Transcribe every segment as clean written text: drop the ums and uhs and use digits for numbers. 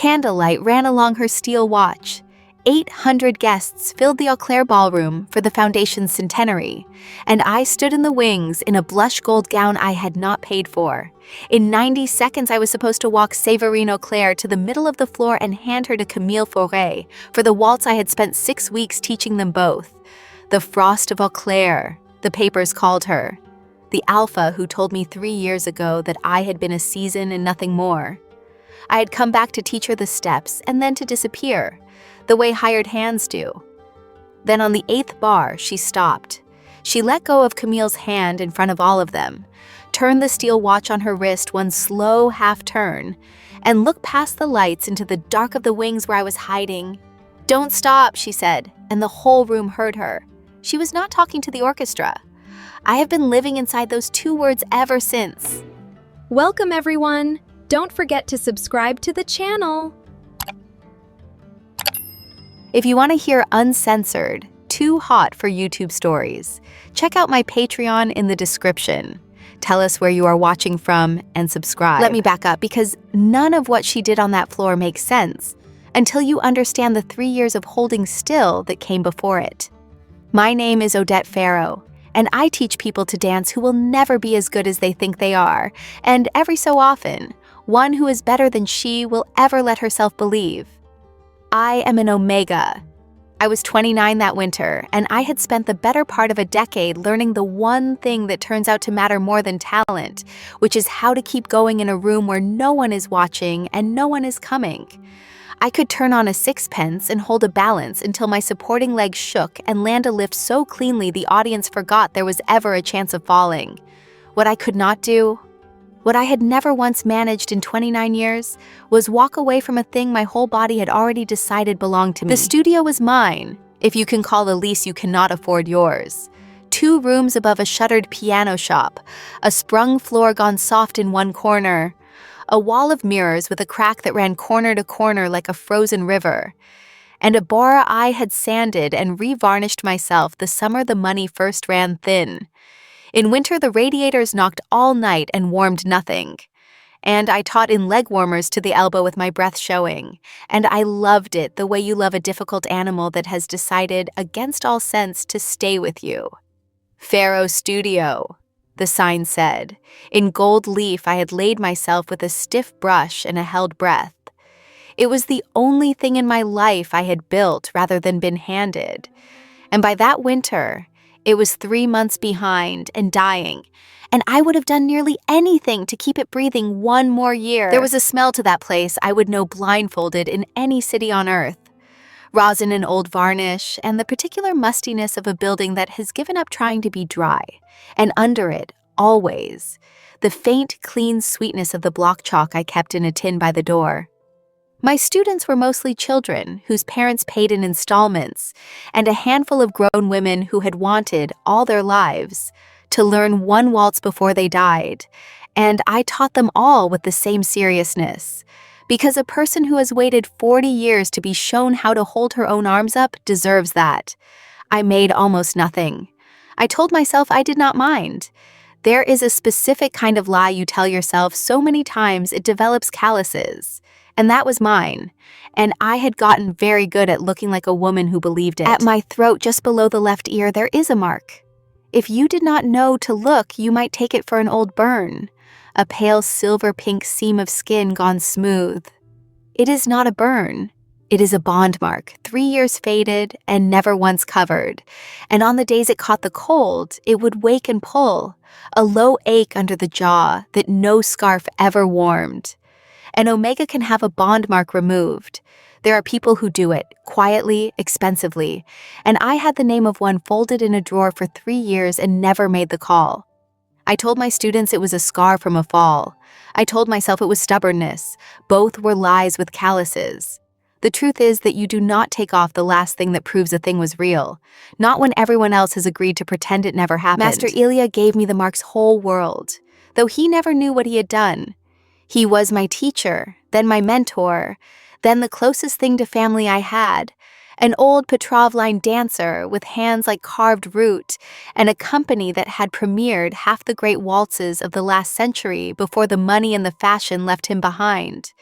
Candlelight ran along her steel watch. 800 guests filled the Auclair ballroom for the foundation's centenary, and I stood in the wings in a blush gold gown I had not paid for. In 90 seconds, I was supposed to walk Séverine Auclair to the middle of the floor and hand her to Camille Fauré for the waltz I had spent 6 weeks teaching them both. The Frost of Auclair, the papers called her. The alpha who told me 3 years ago that I had been a season and nothing more. I had come back to teach her the steps and then to disappear, the way hired hands do. Then on the 8th bar, she stopped. She let go of Camille's hand in front of all of them, turned the steel watch on her wrist one slow half-turn, and looked past the lights into the dark of the wings where I was hiding. "Don't stop," she said, and the whole room heard her. She was not talking to the orchestra. I have been living inside those 2 words ever since. Welcome, everyone! Don't forget to subscribe to the channel. If you want to hear uncensored, too hot for YouTube stories, check out my Patreon in the description. Tell us where you are watching from and subscribe. Let me back up because none of what she did on that floor makes sense until you understand the 3 years of holding still that came before it. My name is Odette Ferrow, and I teach people to dance who will never be as good as they think they are, and every so often, one who is better than she will ever let herself believe. I am an omega. I was 29 that winter, and I had spent the better part of a decade learning the one thing that turns out to matter more than talent, which is how to keep going in a room where no one is watching and no one is coming. I could turn on a sixpence and hold a balance until my supporting legs shook and land a lift so cleanly the audience forgot there was ever a chance of falling. What I could not do, what I had never once managed in 29 years, was walk away from a thing my whole body had already decided belonged to me. The studio was mine, if you can call the lease you cannot afford yours. 2 rooms above a shuttered piano shop, a sprung floor gone soft in one corner, a wall of mirrors with a crack that ran corner to corner like a frozen river, and a bar I had sanded and re-varnished myself the summer the money first ran thin. In winter, the radiators knocked all night and warmed nothing. And I taught in leg warmers to the elbow with my breath showing. And I loved it the way you love a difficult animal that has decided, against all sense, to stay with you. Ferrow Studio, the sign said. In gold leaf, I had laid myself with a stiff brush and a held breath. It was the only thing in my life I had built rather than been handed. And by that winter, it was 3 months behind and dying, and I would have done nearly anything to keep it breathing 1 more year. There was a smell to that place I would know blindfolded in any city on earth. Rosin and old varnish, and the particular mustiness of a building that has given up trying to be dry. And under it, always, the faint, clean sweetness of the block chalk I kept in a tin by the door. My students were mostly children whose parents paid in installments, and a handful of grown women who had wanted, all their lives, to learn 1 waltz before they died, and I taught them all with the same seriousness, because a person who has waited 40 years to be shown how to hold her own arms up deserves that. I made almost nothing. I told myself I did not mind. There is a specific kind of lie you tell yourself so many times it develops calluses. And that was mine, and I had gotten very good at looking like a woman who believed it. At my throat, just below the left ear, there is a mark. If you did not know to look, you might take it for an old burn, a pale silver-pink seam of skin gone smooth. It is not a burn. It is a bond mark, 3 years faded and never once covered, and on the days it caught the cold, it would wake and pull, a low ache under the jaw that no scarf ever warmed. An omega can have a bond mark removed. There are people who do it, quietly, expensively, and I had the name of one folded in a drawer for 3 years and never made the call. I told my students it was a scar from a fall. I told myself it was stubbornness. Both were lies with calluses. The truth is that you do not take off the last thing that proves a thing was real, not when everyone else has agreed to pretend it never happened. Master Ilya gave me the mark's whole world, though he never knew what he had done. He was my teacher, then my mentor, then the closest thing to family I had, an old Petrovline dancer with hands like carved root, and a company that had premiered half the great waltzes of the last century before the money and the fashion left him behind.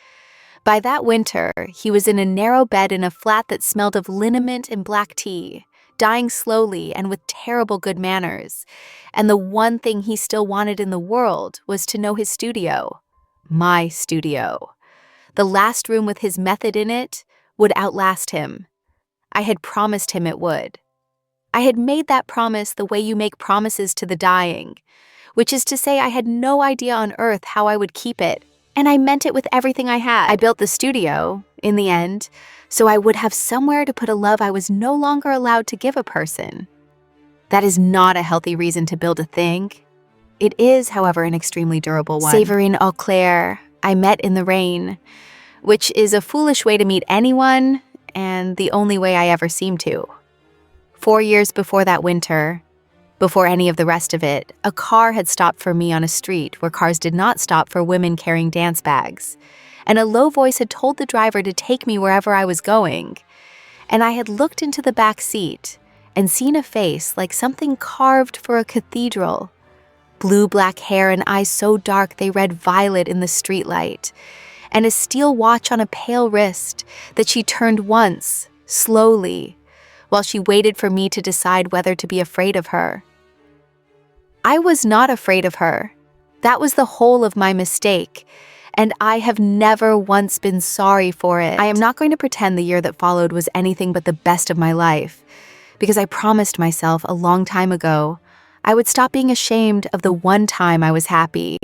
By that winter, he was in a narrow bed in a flat that smelled of liniment and black tea, dying slowly and with terrible good manners. And the one thing he still wanted in the world was to know his studio. My studio. The last room with his method in it would outlast him. I had promised him it would. I had made that promise the way you make promises to the dying, which is to say I had no idea on earth how I would keep it, and I meant it with everything I had. I built the studio, in the end, so I would have somewhere to put a love I was no longer allowed to give a person. That is not a healthy reason to build a thing. It is, however, an extremely durable one. Séverine Auclair, I met in the rain, which is a foolish way to meet anyone, and the only way I ever seemed to. 4 years before that winter, before any of the rest of it, a car had stopped for me on a street where cars did not stop for women carrying dance bags, and a low voice had told the driver to take me wherever I was going. And I had looked into the back seat and seen a face like something carved for a cathedral. Blue-black hair and eyes so dark they read violet in the streetlight, and a steel watch on a pale wrist that she turned once, slowly, while she waited for me to decide whether to be afraid of her. I was not afraid of her. That was the whole of my mistake, and I have never once been sorry for it. I am not going to pretend the year that followed was anything but the best of my life, because I promised myself a long time ago I would stop being ashamed of the one time I was happy.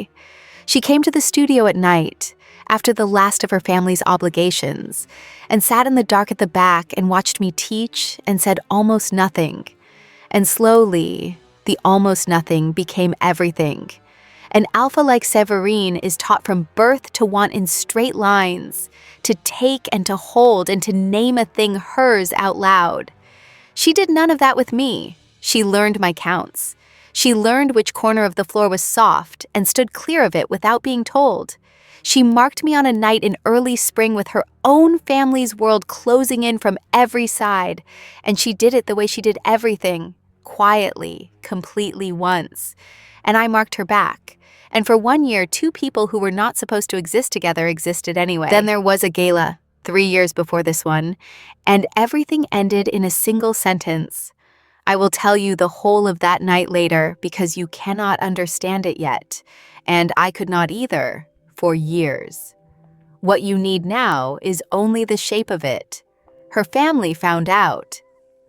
She came to the studio at night, after the last of her family's obligations, and sat in the dark at the back and watched me teach and said almost nothing. And slowly, the almost nothing became everything. An alpha like Séverine is taught from birth to want in straight lines, to take and to hold and to name a thing hers out loud. She did none of that with me. She learned my counts. She learned which corner of the floor was soft and stood clear of it without being told. She marked me on a night in early spring with her own family's world closing in from every side, and she did it the way she did everything, quietly, completely once. And I marked her back. And for 1 year, two people who were not supposed to exist together existed anyway. Then there was a gala, 3 years before this one, and everything ended in a single sentence. I will tell you the whole of that night later because you cannot understand it yet, and I could not either, for years. What you need now is only the shape of it. Her family found out.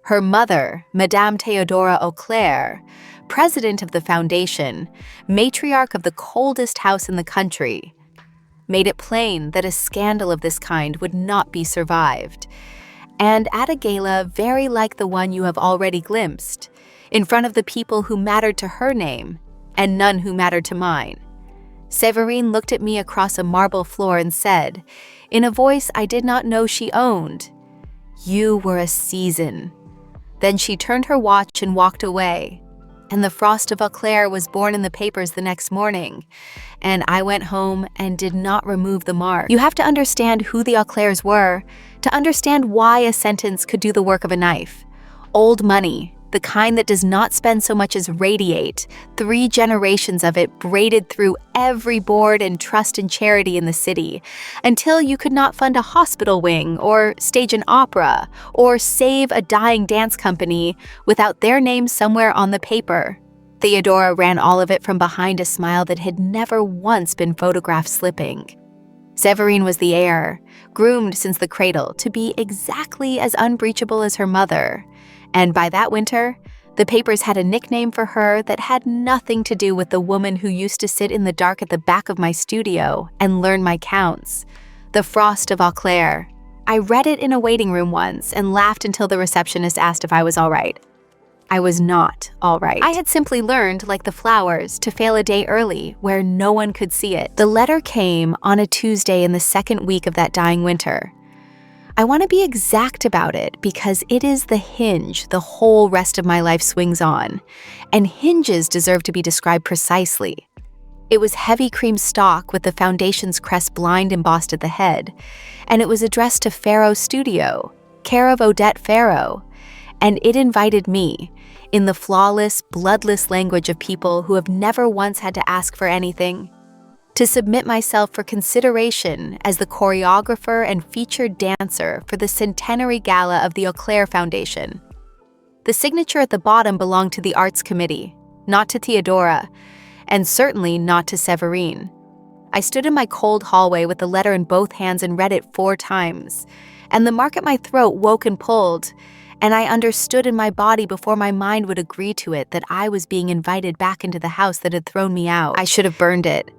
Her mother, Madame Théodora Auclair, president of the foundation, matriarch of the coldest house in the country, made it plain that a scandal of this kind would not be survived. And at a gala very like the one you have already glimpsed, in front of the people who mattered to her name, and none who mattered to mine, Séverine looked at me across a marble floor and said, in a voice I did not know she owned, "You were a season." Then she turned her watch and walked away, and the Frost of Auclair was born in the papers the next morning, and I went home and did not remove the mark. You have to understand who the Auclairs were to understand why a sentence could do the work of a knife. Old money, the kind that does not spend so much as radiate, 3 generations of it braided through every board and trust and charity in the city, until you could not fund a hospital wing, or stage an opera, or save a dying dance company without their name somewhere on the paper. Theodora ran all of it from behind a smile that had never once been photographed slipping. Séverine was the heir, groomed since the cradle to be exactly as unbreachable as her mother. And by that winter, the papers had a nickname for her that had nothing to do with the woman who used to sit in the dark at the back of my studio and learn my counts, the Frost of Auclair. I read it in a waiting room once and laughed until the receptionist asked if I was all right. I was not all right. I had simply learned, like the flowers, to fail a day early where no one could see it. The letter came on a Tuesday in the second week of that dying winter. I want to be exact about it because it is the hinge the whole rest of my life swings on, and hinges deserve to be described precisely. It was heavy cream stock with the foundation's crest blind embossed at the head, and it was addressed to Ferrow Studio, care of Odette Ferrow, and it invited me, in the flawless, bloodless language of people who have never once had to ask for anything. to submit myself for consideration as the choreographer and featured dancer for the centenary gala of the Auclair Foundation. The signature at the bottom belonged to the Arts Committee, not to Théodora, and certainly not to Séverine. I stood in my cold hallway with the letter in both hands and read it 4 times, and the mark at my throat woke and pulled, and I understood in my body before my mind would agree to it that I was being invited back into the house that had thrown me out. I should have burned it.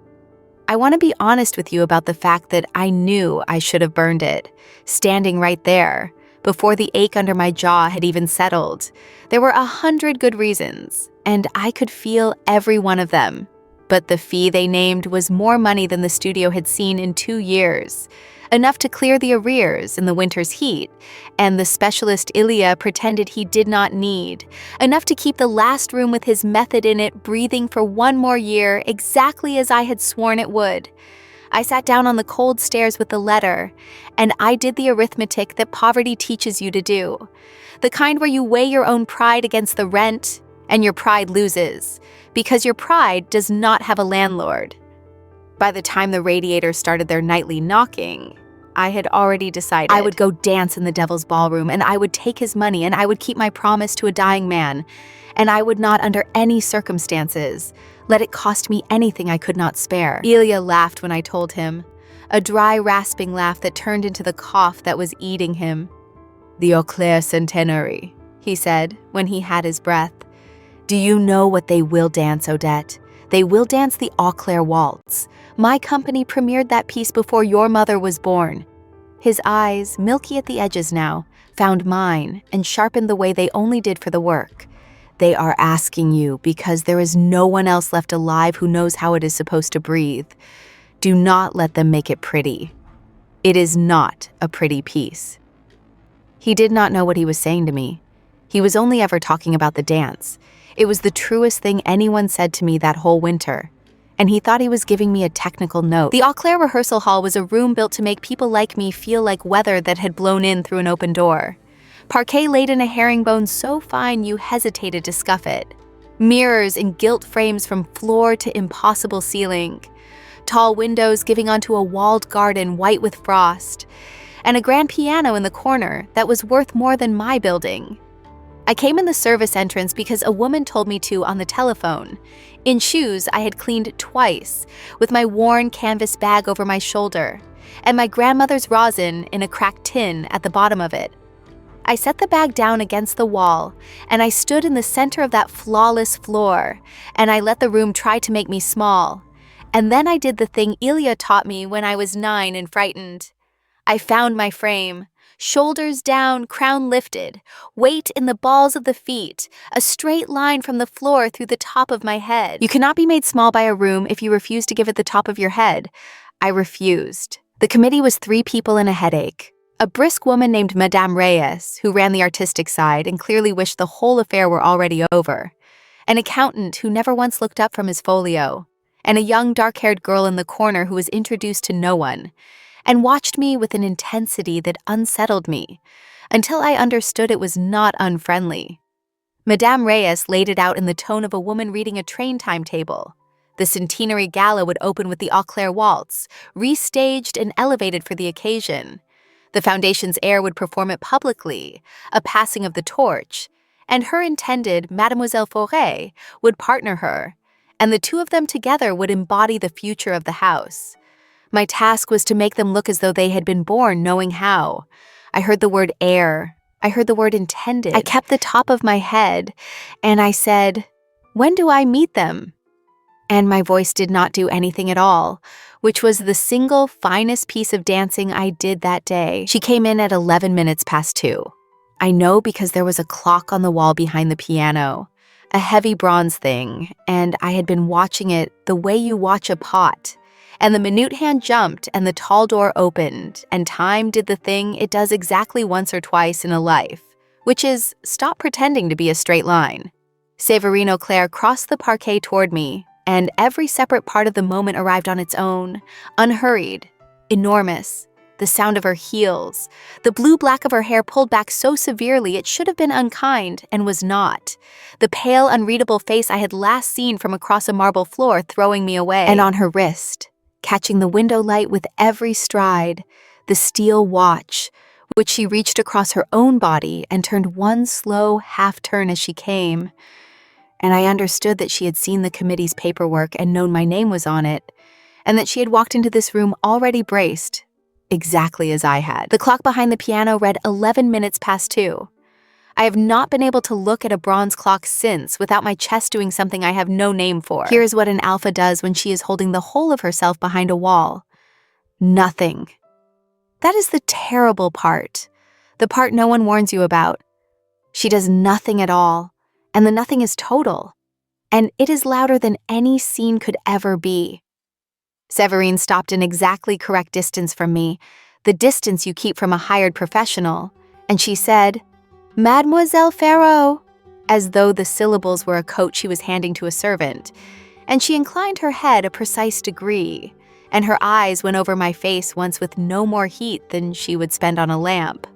I want to be honest with you about the fact that I knew I should have burned it, standing right there, before the ache under my jaw had even settled. There were 100 good reasons, and I could feel every one of them. But the fee they named was more money than the studio had seen in 2 years, enough to clear the arrears in the winter's heat, and the specialist Ilya pretended he did not need, enough to keep the last room with his method in it breathing for 1 more year exactly as I had sworn it would. I sat down on the cold stairs with the letter, and I did the arithmetic that poverty teaches you to do, the kind where you weigh your own pride against the rent, and your pride loses, because your pride does not have a landlord. By the time the radiators started their nightly knocking, I had already decided I would go dance in the devil's ballroom, and I would take his money, and I would keep my promise to a dying man, and I would not under any circumstances let it cost me anything I could not spare. Ilya laughed when I told him, a dry, rasping laugh that turned into the cough that was eating him. "The Auclair centenary," he said when he had his breath. "Do you know what they will dance, Odette? They will dance the Auclair waltz. My company premiered that piece before your mother was born." His eyes, milky at the edges now, found mine and sharpened the way they only did for the work. "They are asking you because there is no one else left alive who knows how it is supposed to breathe. Do not let them make it pretty. It is not a pretty piece." He did not know what he was saying to me. He was only ever talking about the dance. It was the truest thing anyone said to me that whole winter, and he thought he was giving me a technical note. The Auclair rehearsal hall was a room built to make people like me feel like weather that had blown in through an open door. Parquet laid in a herringbone so fine you hesitated to scuff it. Mirrors in gilt frames from floor to impossible ceiling. Tall windows giving onto a walled garden white with frost. And a grand piano in the corner that was worth more than my building. I came in the service entrance because a woman told me to on the telephone. In shoes I had cleaned twice, with my worn canvas bag over my shoulder, and my grandmother's rosin in a cracked tin at the bottom of it. I set the bag down against the wall, and I stood in the center of that flawless floor, and I let the room try to make me small. And then I did the thing Ilya taught me when I was 9 and frightened. I found my frame. Shoulders down, crown lifted, weight in the balls of the feet, a straight line from the floor through the top of my head. You cannot be made small by a room if you refuse to give it the top of your head. I refused. The committee was 3 people and a headache. A brisk woman named Madame Reyes, who ran the artistic side and clearly wished the whole affair were already over. An accountant who never once looked up from his folio. And a young dark-haired girl in the corner who was introduced to no one, and watched me with an intensity that unsettled me, until I understood it was not unfriendly. Madame Reyes laid it out in the tone of a woman reading a train timetable. The centenary gala would open with the Auclair waltz, restaged and elevated for the occasion. The foundation's heir would perform it publicly, a passing of the torch, and her intended, Mademoiselle Forêt, would partner her, and the 2 of them together would embody the future of the house. My task was to make them look as though they had been born knowing how. I heard the word heir. I heard the word intended. I kept the top of my head, and I said, "When do I meet them?" And my voice did not do anything at all, which was the single finest piece of dancing I did that day. She came in at 11 minutes past 2. I know because there was a clock on the wall behind the piano, a heavy bronze thing, and I had been watching it the way you watch a pot. And the minute hand jumped and the tall door opened, and time did the thing it does exactly once or twice in a life, which is stop pretending to be a straight line. Séverine Auclair crossed the parquet toward me, and every separate part of the moment arrived on its own, unhurried, enormous. The sound of her heels, the blue-black of her hair pulled back so severely it should have been unkind and was not. The pale, unreadable face I had last seen from across a marble floor throwing me away. And on her wrist, catching the window light with every stride, the steel watch, which she reached across her own body and turned one slow half-turn as she came. And I understood that she had seen the committee's paperwork and known my name was on it, and that she had walked into this room already braced, exactly as I had. The clock behind the piano read 11 minutes past 2. I have not been able to look at a bronze clock since without my chest doing something I have no name for. Here's what an alpha does when she is holding the whole of herself behind a wall. Nothing. That is the terrible part. The part no one warns you about. She does nothing at all, and the nothing is total. And it is louder than any scene could ever be. Séverine stopped in exactly correct distance from me, the distance you keep from a hired professional, and she said, "Mademoiselle Ferrow," as though the syllables were a code she was handing to a servant, and she inclined her head a precise degree, and her eyes went over my face once with no more heat than she would spend on a lamp.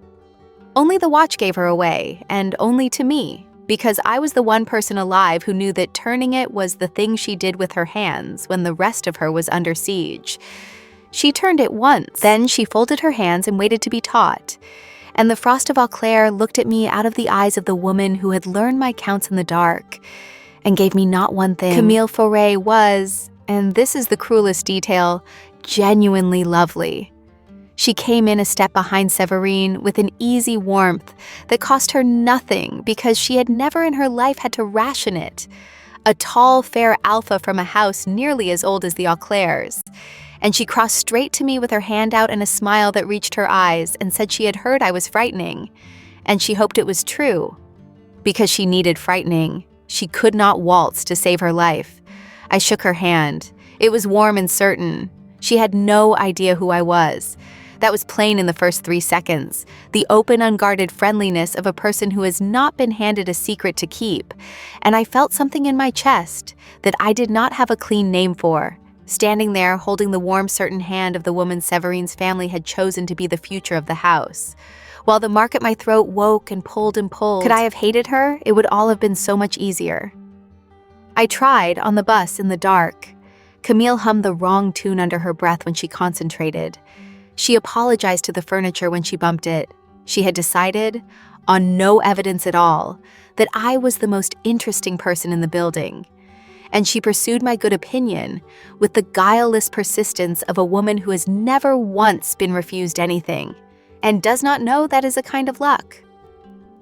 Only the watch gave her away, and only to me, because I was the one person alive who knew that turning it was the thing she did with her hands when the rest of her was under siege. She turned it once, then she folded her hands and waited to be taught. And the Frost of Auclair looked at me out of the eyes of the woman who had learned my counts in the dark and gave me not one thing. Camille Fauré was, and this is the cruelest detail, genuinely lovely. She came in a step behind Séverine with an easy warmth that cost her nothing because she had never in her life had to ration it. A tall, fair alpha from a house nearly as old as the Auclairs. And she crossed straight to me with her hand out and a smile that reached her eyes and said she had heard I was frightening, and she hoped it was true. Because she needed frightening. She could not waltz to save her life. I shook her hand. It was warm and certain. She had no idea who I was. That was plain in the first 3 seconds. The open, unguarded friendliness of a person who has not been handed a secret to keep. And I felt something in my chest that I did not have a clean name for. Standing there, holding the warm, certain hand of the woman Séverine's family had chosen to be the future of the house. While the mark at my throat woke and pulled and pulled. Could I have hated her? It would all have been so much easier. I tried, on the bus, in the dark. Camille hummed the wrong tune under her breath when she concentrated. She apologized to the furniture when she bumped it. She had decided, on no evidence at all, that I was the most interesting person in the building. And she pursued my good opinion with the guileless persistence of a woman who has never once been refused anything, and does not know that is a kind of luck.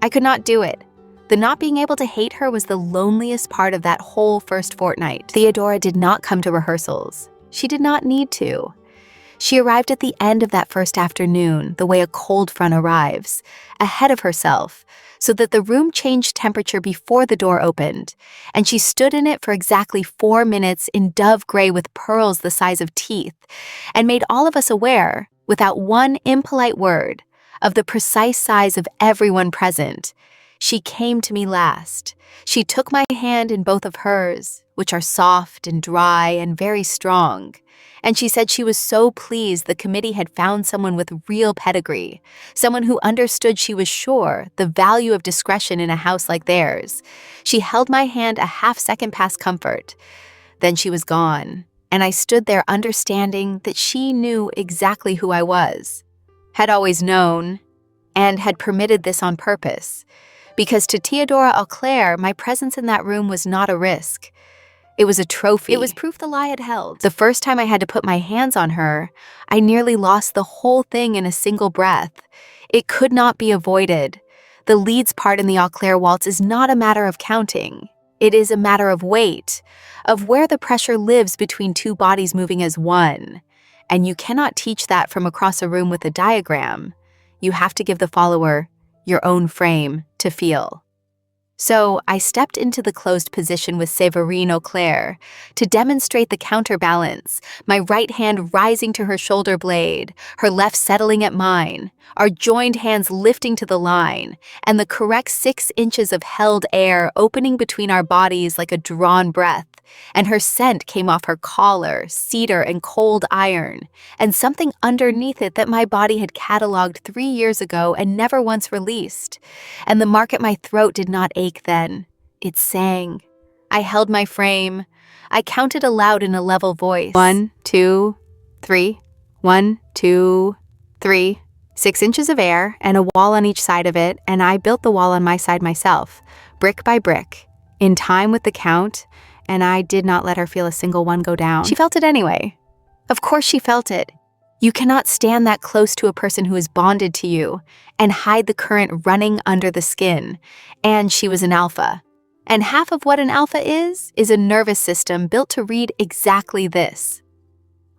I could not do it. The not being able to hate her was the loneliest part of that whole first fortnight. Théodora did not come to rehearsals. She did not need to. She arrived at the end of that first afternoon, the way a cold front arrives, ahead of herself, so that the room changed temperature before the door opened, and she stood in it for exactly 4 minutes in dove gray with pearls the size of teeth, and made all of us aware, without one impolite word, of the precise size of everyone present. She came to me last. She took my hand in both of hers, which are soft and dry and very strong. And she said she was so pleased the committee had found someone with real pedigree, someone who understood, she was sure, the value of discretion in a house like theirs. She held my hand a half-second past comfort. Then she was gone, and I stood there understanding that she knew exactly who I was, had always known, and had permitted this on purpose, because to Théodora Auclair, my presence in that room was not a risk. It was a trophy. It was proof the lie had held. The first time I had to put my hands on her, I nearly lost the whole thing in a single breath. It could not be avoided. The lead's part in the Auclair waltz is not a matter of counting. It is a matter of weight, of where the pressure lives between two bodies moving as one. And you cannot teach that from across a room with a diagram. You have to give the follower your own frame to feel. So I stepped into the closed position with Séverine Auclair to demonstrate the counterbalance, my right hand rising to her shoulder blade, her left settling at mine, our joined hands lifting to the line, and the correct 6 inches of held air opening between our bodies like a drawn breath. And her scent came off her collar, cedar, and cold iron, and something underneath it that my body had catalogued 3 years ago and never once released. And the mark at my throat did not ache then. It sang. I held my frame. I counted aloud in a level voice. 1, 2, 3, 1, 2, 3, 6 inches of air and a wall on each side of it, and I built the wall on my side myself, brick by brick, in time with the count, and I did not let her feel a single one go down. She felt it anyway. Of course she felt it. You cannot stand that close to a person who is bonded to you and hide the current running under the skin. And she was an alpha. And half of what an alpha is a nervous system built to read exactly this.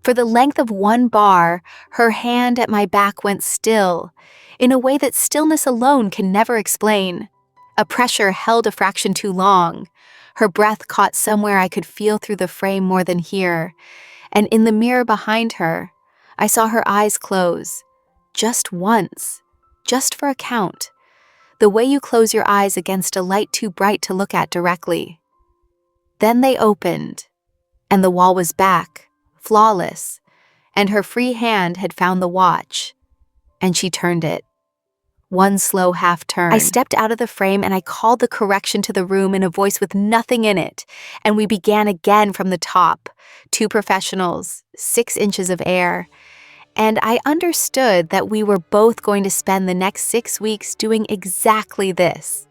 For the length of 1 bar, her hand at my back went still, in a way that stillness alone can never explain. A pressure held a fraction too long. Her breath caught somewhere I could feel through the frame more than here. And in the mirror behind her, I saw her eyes close. Just once. Just for a count. The way you close your eyes against a light too bright to look at directly. Then they opened, and the wall was back, flawless, and her free hand had found the watch, and she turned it. 1 slow half turn. I stepped out of the frame and I called the correction to the room in a voice with nothing in it, and we began again from the top. 2 professionals, 6 inches of air, and I understood that we were both going to spend the next 6 weeks doing exactly this,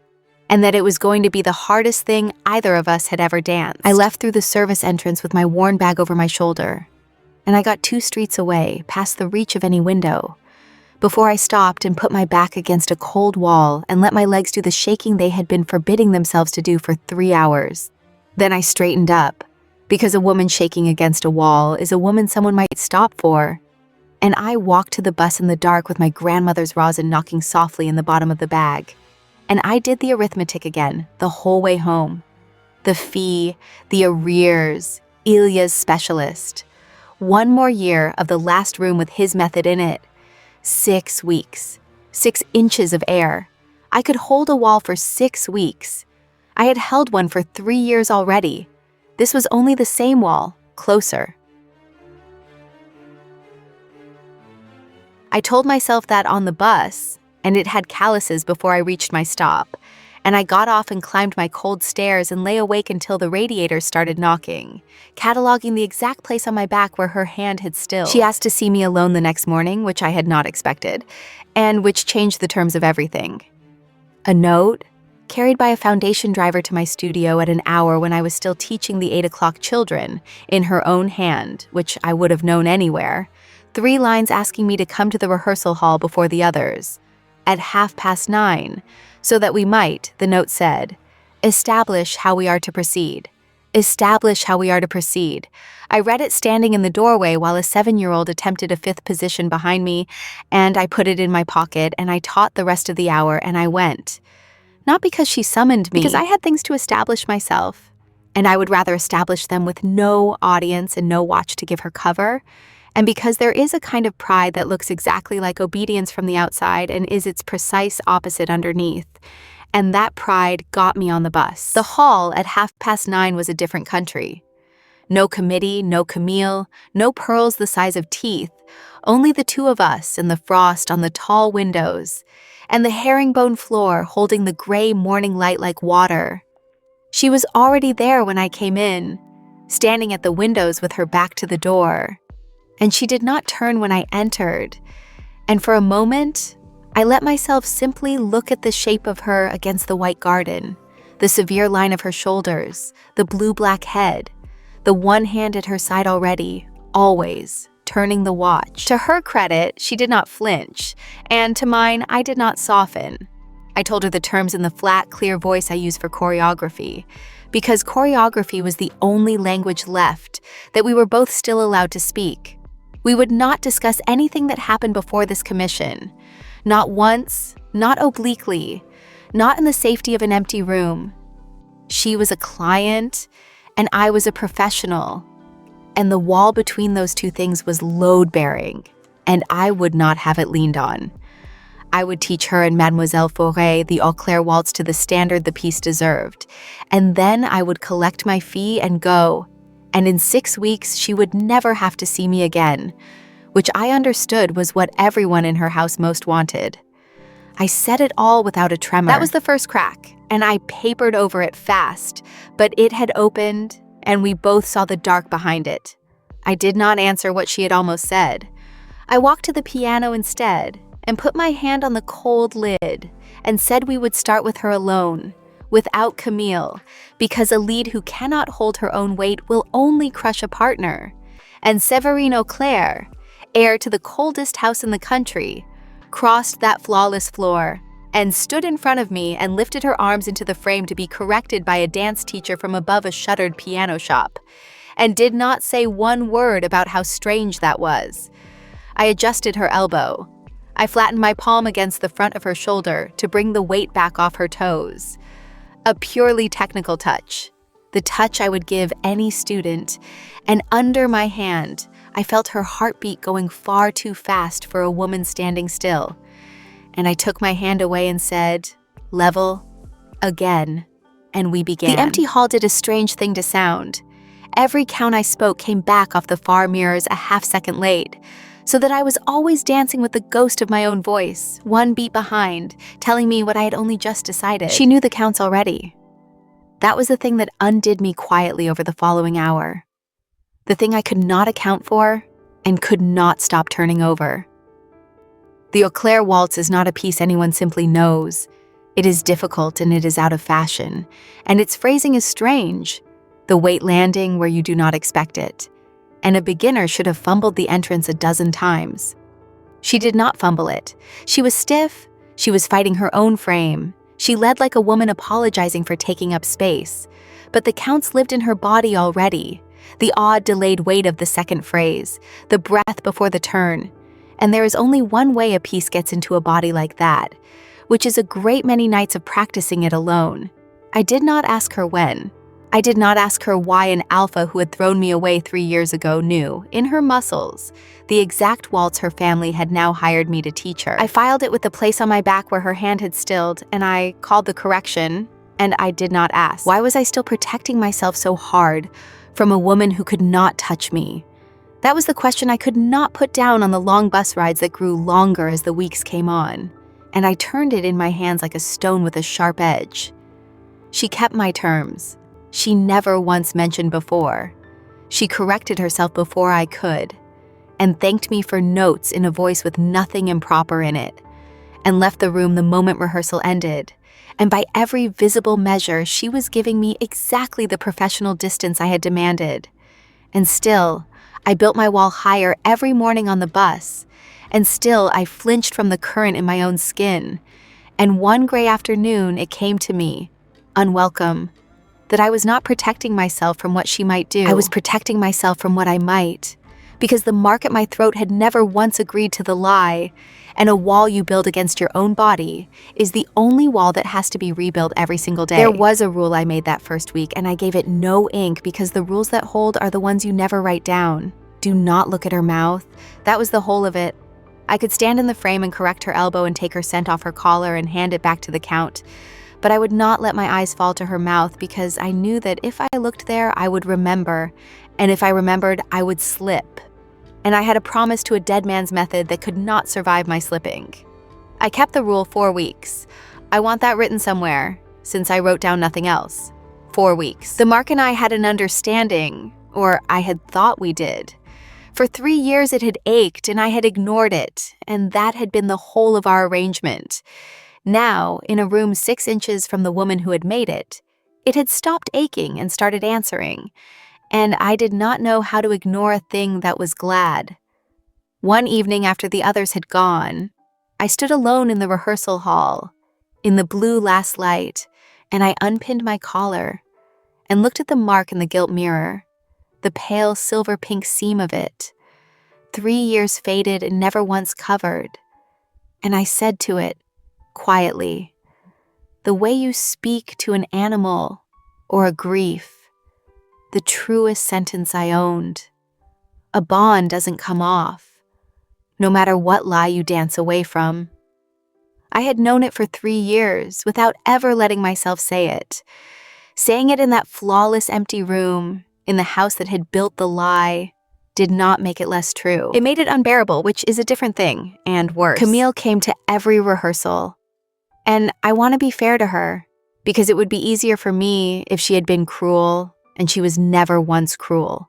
and that it was going to be the hardest thing either of us had ever danced. I left through the service entrance with my worn bag over my shoulder, and I got 2 streets away, past the reach of any window, before I stopped and put my back against a cold wall and let my legs do the shaking they had been forbidding themselves to do for 3 hours. Then I straightened up, because a woman shaking against a wall is a woman someone might stop for. And I walked to the bus in the dark with my grandmother's rosin knocking softly in the bottom of the bag. And I did the arithmetic again, the whole way home. The fee, the arrears, Ilya's specialist. 1 more year of the last room with his method in it. 6 weeks. 6 inches of air. I could hold a wall for 6 weeks. I had held one for 3 years already. This was only the same wall, closer. I told myself that on the bus, and it had calluses before I reached my stop, and I got off and climbed my cold stairs and lay awake until the radiators started knocking, cataloging the exact place on my back where her hand had stilled. She asked to see me alone the next morning, which I had not expected, and which changed the terms of everything. A note, carried by a foundation driver to my studio at an hour when I was still teaching the 8 o'clock children, in her own hand, which I would have known anywhere. 3 lines asking me to come to the rehearsal hall before the others, at 9:30, so that we might, the note said, establish how we are to proceed. Establish how we are to proceed. I read it standing in the doorway while a 7-year-old attempted a 5th position behind me, and I put it in my pocket, and I taught the rest of the hour, and I went. Not because she summoned me, because I had things to establish myself, and I would rather establish them with no audience and no watch to give her cover, and because there is a kind of pride that looks exactly like obedience from the outside and is its precise opposite underneath. And that pride got me on the bus. The hall at 9:30 was a different country. No committee, no Camille, no pearls the size of teeth, only the 2 of us and the frost on the tall windows, and the herringbone floor holding the gray morning light like water. She was already there when I came in, standing at the windows with her back to the door. And she did not turn when I entered, and for a moment, I let myself simply look at the shape of her against the white garden, the severe line of her shoulders, the blue-black head, the one hand at her side already, always, turning the watch. To her credit, she did not flinch, and to mine, I did not soften. I told her the terms in the flat, clear voice I use for choreography, because choreography was the only language left that we were both still allowed to speak. We would not discuss anything that happened before this commission. Not once, not obliquely, not in the safety of an empty room. She was a client, and I was a professional. And the wall between those 2 things was load-bearing, and I would not have it leaned on. I would teach her and Mademoiselle Forêt the Auclair waltz to the standard the piece deserved, and then I would collect my fee and go. And in 6 weeks, she would never have to see me again, which I understood was what everyone in her house most wanted. I said it all without a tremor. That was the first crack, and I papered over it fast, but it had opened, and we both saw the dark behind it. I did not answer what she had almost said. I walked to the piano instead and put my hand on the cold lid and said we would start with her alone, without Camille, because a lead who cannot hold her own weight will only crush a partner. And Séverine Auclair, heir to the coldest house in the country, crossed that flawless floor and stood in front of me and lifted her arms into the frame to be corrected by a dance teacher from above a shuttered piano shop, and did not say one word about how strange that was. I adjusted her elbow. I flattened my palm against the front of her shoulder to bring the weight back off her toes. A purely technical touch, the touch I would give any student, and under my hand, I felt her heartbeat going far too fast for a woman standing still. And I took my hand away and said, "Level, again," and we began. The empty hall did a strange thing to sound. Every count I spoke came back off the far mirrors a half-second late, so that I was always dancing with the ghost of my own voice, one beat behind, telling me what I had only just decided. She knew the counts already. That was the thing that undid me quietly over the following hour. The thing I could not account for and could not stop turning over. The Auclair waltz is not a piece anyone simply knows. It is difficult and it is out of fashion, and its phrasing is strange, the weight landing where you do not expect it, and a beginner should have fumbled the entrance a dozen times. She did not fumble it. She was stiff, she was fighting her own frame, she led like a woman apologizing for taking up space, but the counts lived in her body already, the odd delayed weight of the second phrase, the breath before the turn. And there is only one way a piece gets into a body like that, which is a great many nights of practicing it alone. I did not ask her when. I did not ask her why an alpha who had thrown me away 3 years ago knew, in her muscles, the exact waltz her family had now hired me to teach her. I filed it with the place on my back where her hand had stilled, and I called the correction, and I did not ask. Why was I still protecting myself so hard from a woman who could not touch me? That was the question I could not put down on the long bus rides that grew longer as the weeks came on, and I turned it in my hands like a stone with a sharp edge. She kept my terms. She never once mentioned before. She corrected herself before I could, and thanked me for notes in a voice with nothing improper in it, and left the room the moment rehearsal ended. And by every visible measure, she was giving me exactly the professional distance I had demanded. And still, I built my wall higher every morning on the bus, and still I flinched from the current in my own skin. And one gray afternoon it came to me, unwelcome, that I was not protecting myself from what she might do. I was protecting myself from what I might, because the mark at my throat had never once agreed to the lie, and a wall you build against your own body is the only wall that has to be rebuilt every single day. There was a rule I made that first week, and I gave it no ink because the rules that hold are the ones you never write down. Do not look at her mouth. That was the whole of it. I could stand in the frame and correct her elbow and take her scent off her collar and hand it back to the count, but I would not let my eyes fall to her mouth because I knew that if I looked there, I would remember, and if I remembered, I would slip. And I had a promise to a dead man's method that could not survive my slipping. I kept the rule 4 weeks. I want that written somewhere, since I wrote down nothing else. 4 weeks. The Mark and I had an understanding, or I had thought we did. For 3 years it had ached, and I had ignored it, and that had been the whole of our arrangement. Now, in a room 6 inches from the woman who had made it had stopped aching and started answering. And I did not know how to ignore a thing that was glad. One evening after the others had gone, I stood alone in the rehearsal hall, in the blue last light, and I unpinned my collar and looked at the mark in the gilt mirror, the pale silver-pink seam of it, 3 years faded and never once covered. And I said to it, quietly, the way you speak to an animal or a grief, the truest sentence I owned. A bond doesn't come off, no matter what lie you dance away from. I had known it for 3 years without ever letting myself say it. Saying it in that flawless empty room, in the house that had built the lie, did not make it less true. It made it unbearable, which is a different thing, and worse. Camille came to every rehearsal, and I want to be fair to her, because it would be easier for me if she had been cruel, and she was never once cruel.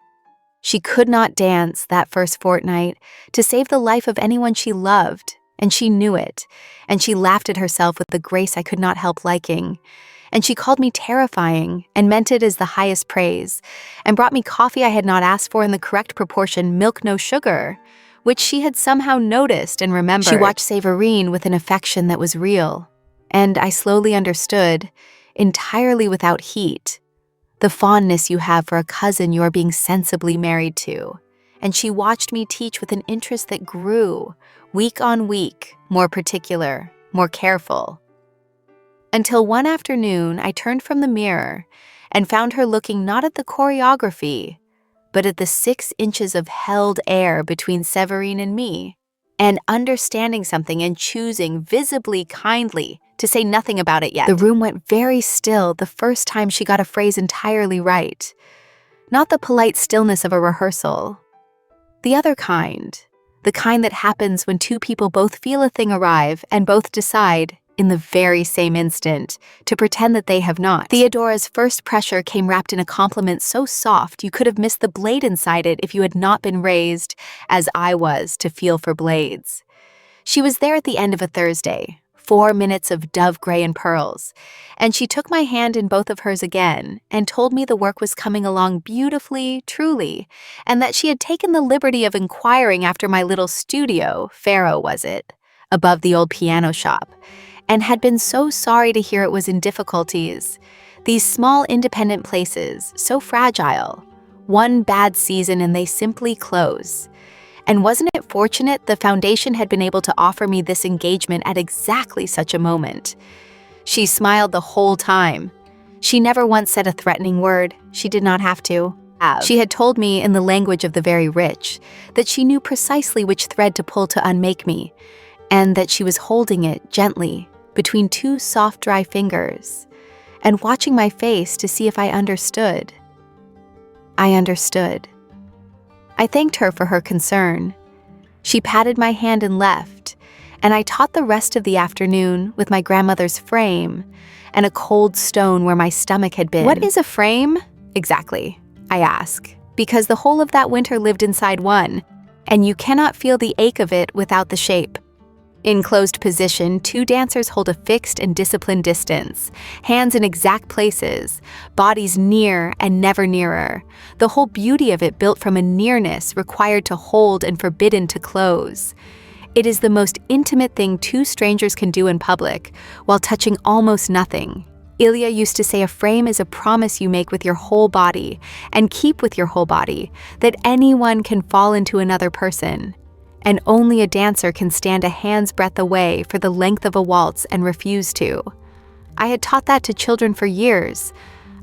She could not dance that first fortnight to save the life of anyone she loved, and she knew it, and she laughed at herself with the grace I could not help liking. And she called me terrifying and meant it as the highest praise, and brought me coffee I had not asked for in the correct proportion, milk no sugar, which she had somehow noticed and remembered. She watched Séverine with an affection that was real, and I slowly understood, entirely without heat, the fondness you have for a cousin you are being sensibly married to. And she watched me teach with an interest that grew, week on week, more particular, more careful. Until one afternoon, I turned from the mirror and found her looking not at the choreography, but at the 6 inches of held air between Séverine and me, and understanding something and choosing visibly kindly to say nothing about it yet. The room went very still the first time she got a phrase entirely right. Not the polite stillness of a rehearsal. The other kind. The kind that happens when two people both feel a thing arrive and both decide, in the very same instant, to pretend that they have not. Theodora's first pressure came wrapped in a compliment so soft you could have missed the blade inside it if you had not been raised, as I was, to feel for blades. She was there at the end of a Thursday, 4 minutes of dove gray and pearls, and she took my hand in both of hers again and told me the work was coming along beautifully, truly, and that she had taken the liberty of inquiring after my little studio, Ferrow was it, above the old piano shop, and had been so sorry to hear it was in difficulties. These small independent places, so fragile. One bad season and they simply close. And wasn't it fortunate the foundation had been able to offer me this engagement at exactly such a moment? She smiled the whole time. She never once said a threatening word. She did not have to. She had told me in the language of the very rich that she knew precisely which thread to pull to unmake me, and that she was holding it gently between 2 soft, dry fingers, and watching my face to see if I understood. I understood. I thanked her for her concern. She patted my hand and left, and I taught the rest of the afternoon with my grandmother's frame and a cold stone where my stomach had been. What is a frame? Exactly, I ask, because the whole of that winter lived inside one, and you cannot feel the ache of it without the shape. In closed position, 2 dancers hold a fixed and disciplined distance, hands in exact places, bodies near and never nearer, the whole beauty of it built from a nearness required to hold and forbidden to close. It is the most intimate thing 2 strangers can do in public, while touching almost nothing. Ilya used to say a frame is a promise you make with your whole body, and keep with your whole body, that anyone can fall into another person. And only a dancer can stand a hand's breadth away for the length of a waltz and refuse to. I had taught that to children for years.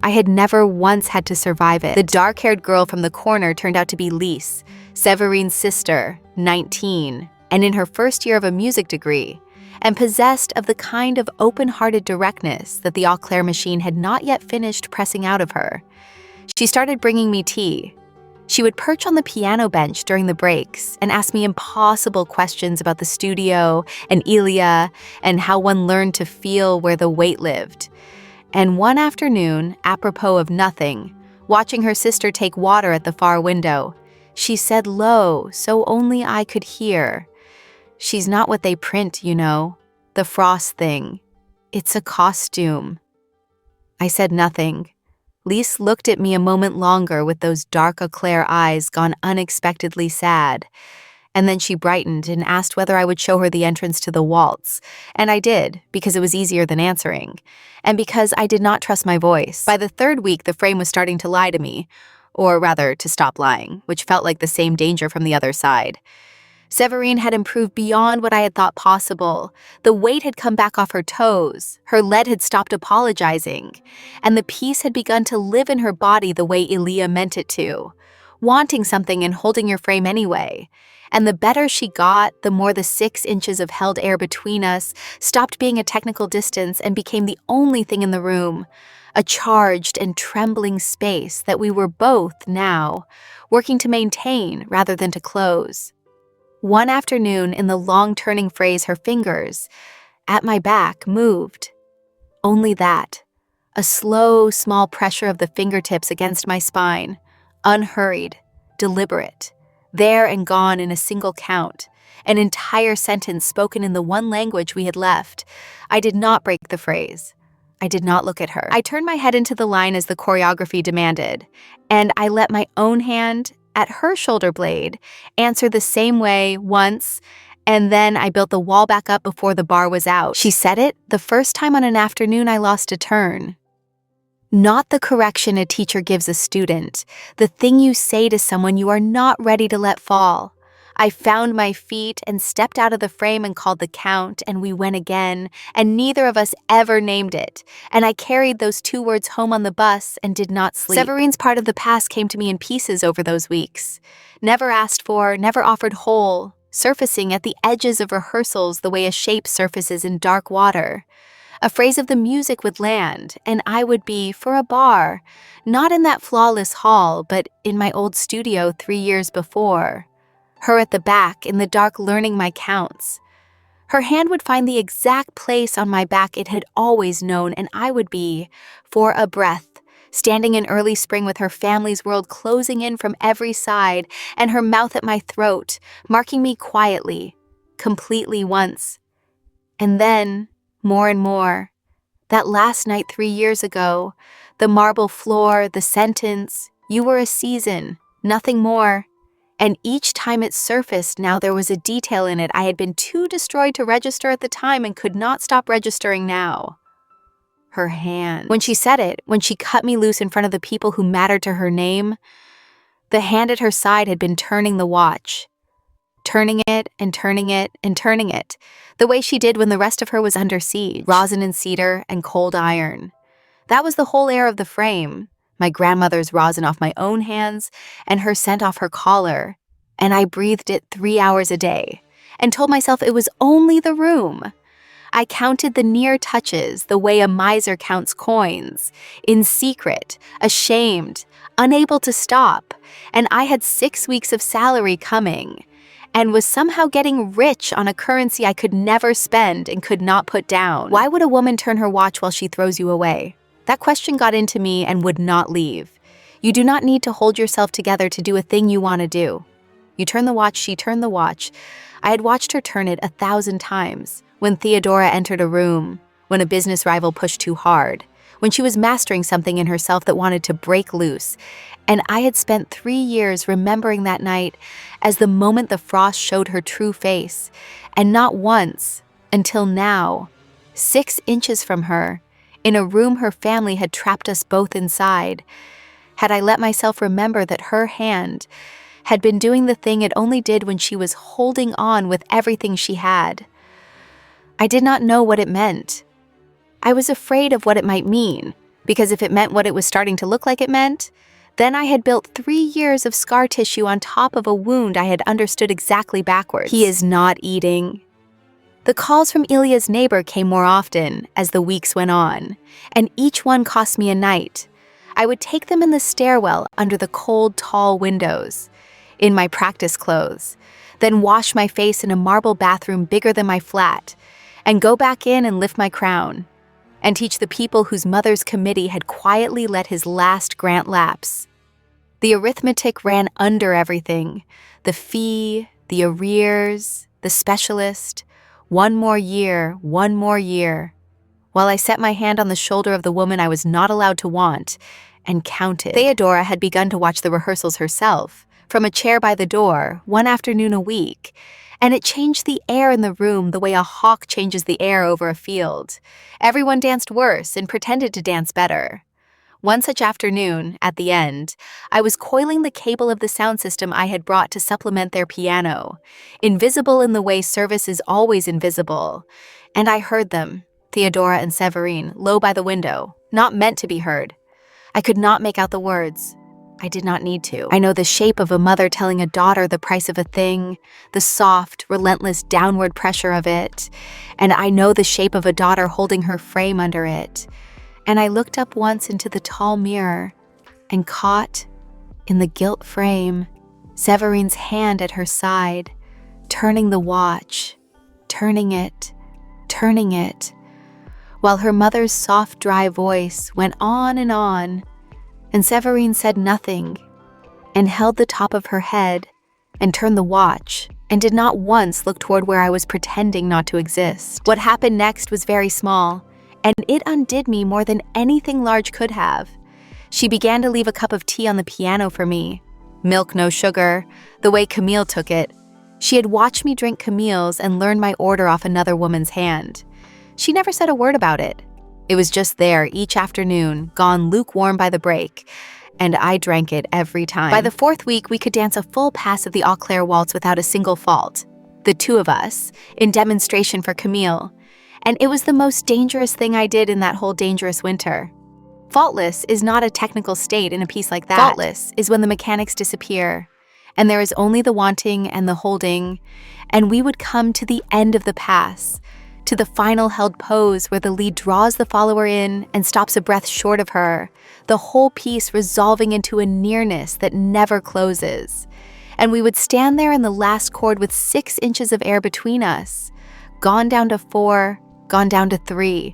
I had never once had to survive it. The dark-haired girl from the corner turned out to be Lise, Séverine's sister, 19, and in her first year of a music degree, and possessed of the kind of open-hearted directness that the Auclair machine had not yet finished pressing out of her. She started bringing me tea. She would perch on the piano bench during the breaks and ask me impossible questions about the studio and Ilya and how one learned to feel where the weight lived. And one afternoon, apropos of nothing, watching her sister take water at the far window, she said low so only I could hear, "She's not what they print, you know, the Frost thing. It's a costume." I said nothing. Lise looked at me a moment longer with those dark Auclair eyes gone unexpectedly sad, and then she brightened and asked whether I would show her the entrance to the waltz, and I did, because it was easier than answering, and because I did not trust my voice. By the 3rd week, the frame was starting to lie to me, or rather, to stop lying, which felt like the same danger from the other side. Séverine had improved beyond what I had thought possible. The weight had come back off her toes, her lead had stopped apologizing, and the piece had begun to live in her body the way Ilya meant it to, wanting something and holding your frame anyway. And the better she got, the more the 6 inches of held air between us stopped being a technical distance and became the only thing in the room, a charged and trembling space that we were both now working to maintain rather than to close. One afternoon, in the long turning phrase, her fingers, at my back, moved. Only that. A slow, small pressure of the fingertips against my spine, unhurried, deliberate, there and gone in a single count, an entire sentence spoken in the one language we had left. I did not break the phrase. I did not look at her. I turned my head into the line as the choreography demanded, and I let my own hand, at her shoulder blade, answer the same way once, and then I built the wall back up before the bar was out. She said it the first time on an afternoon I lost a turn. Not the correction a teacher gives a student, the thing you say to someone you are not ready to let fall. I found my feet and stepped out of the frame and called the count, and we went again, and neither of us ever named it, and I carried those 2 words home on the bus and did not sleep. Severine's part of the past came to me in pieces over those weeks. Never asked for, never offered whole, surfacing at the edges of rehearsals the way a shape surfaces in dark water. A phrase of the music would land, and I would be for a bar, not in that flawless hall, but in my old studio 3 years before. Her at the back, in the dark, learning my counts. Her hand would find the exact place on my back it had always known, and I would be, for a breath, standing in early spring with her family's world closing in from every side, and her mouth at my throat, marking me quietly, completely once. And then, more and more, that last night 3 years ago, the marble floor, the sentence, "You were a season, nothing more." And each time it surfaced, now there was a detail in it I had been too destroyed to register at the time and could not stop registering now. Her hand. When she said it, when she cut me loose in front of the people who mattered to her name, the hand at her side had been turning the watch. Turning it and turning it and turning it, the way she did when the rest of her was under siege. Rosin and cedar and cold iron. That was the whole air of the frame. My grandmother's rosin off my own hands, and her scent off her collar, and I breathed it 3 hours a day, and told myself it was only the room. I counted the near touches the way a miser counts coins, in secret, ashamed, unable to stop, and I had 6 weeks of salary coming, and was somehow getting rich on a currency I could never spend and could not put down. Why would a woman turn her watch while she throws you away? That question got into me and would not leave. You do not need to hold yourself together to do a thing you want to do. You turn the watch, she turned the watch. I had watched her turn it 1,000 times. When Théodora entered a room, when a business rival pushed too hard, when she was mastering something in herself that wanted to break loose. And I had spent 3 years remembering that night as the moment the frost showed her true face. And not once, until now, 6 inches from her, in a room her family had trapped us both inside, had I let myself remember that her hand had been doing the thing it only did when she was holding on with everything she had. I did not know what it meant. I was afraid of what it might mean, because if it meant what it was starting to look like it meant, then I had built 3 years of scar tissue on top of a wound I had understood exactly backwards. He is not eating. The calls from Ilya's neighbor came more often as the weeks went on, and each one cost me a night. I would take them in the stairwell under the cold, tall windows, in my practice clothes, then wash my face in a marble bathroom bigger than my flat, and go back in and lift my crown, and teach the people whose mother's committee had quietly let his last grant lapse. The arithmetic ran under everything, the fee, the arrears, the specialist. 1 more year, 1 more year, while I set my hand on the shoulder of the woman I was not allowed to want, and counted. Théodora had begun to watch the rehearsals herself, from a chair by the door, 1 afternoon a week, and it changed the air in the room the way a hawk changes the air over a field. Everyone danced worse and pretended to dance better. One such afternoon, at the end, I was coiling the cable of the sound system I had brought to supplement their piano, invisible in the way service is always invisible, and I heard them, Théodora and Séverine, low by the window, not meant to be heard. I could not make out the words. I did not need to. I know the shape of a mother telling a daughter the price of a thing, the soft, relentless downward pressure of it, and I know the shape of a daughter holding her frame under it. And I looked up once into the tall mirror and caught, in the gilt frame, Severine's hand at her side, turning the watch, turning it, while her mother's soft, dry voice went on, and Séverine said nothing, and held the top of her head and turned the watch and did not once look toward where I was pretending not to exist. What happened next was very small, and it undid me more than anything large could have. She began to leave a cup of tea on the piano for me. Milk, no sugar, the way Camille took it. She had watched me drink Camille's and learned my order off another woman's hand. She never said a word about it. It was just there each afternoon, gone lukewarm by the break, and I drank it every time. By the 4th week, we could dance a full pass of the Auclair waltz without a single fault. The two of us, in demonstration for Camille. And it was the most dangerous thing I did in that whole dangerous winter. Faultless is not a technical state in a piece like that. Faultless is when the mechanics disappear, and there is only the wanting and the holding, and we would come to the end of the pass, to the final held pose where the lead draws the follower in and stops a breath short of her, the whole piece resolving into a nearness that never closes. And we would stand there in the last chord with 6 inches of air between us, gone down to 4, gone down to 3.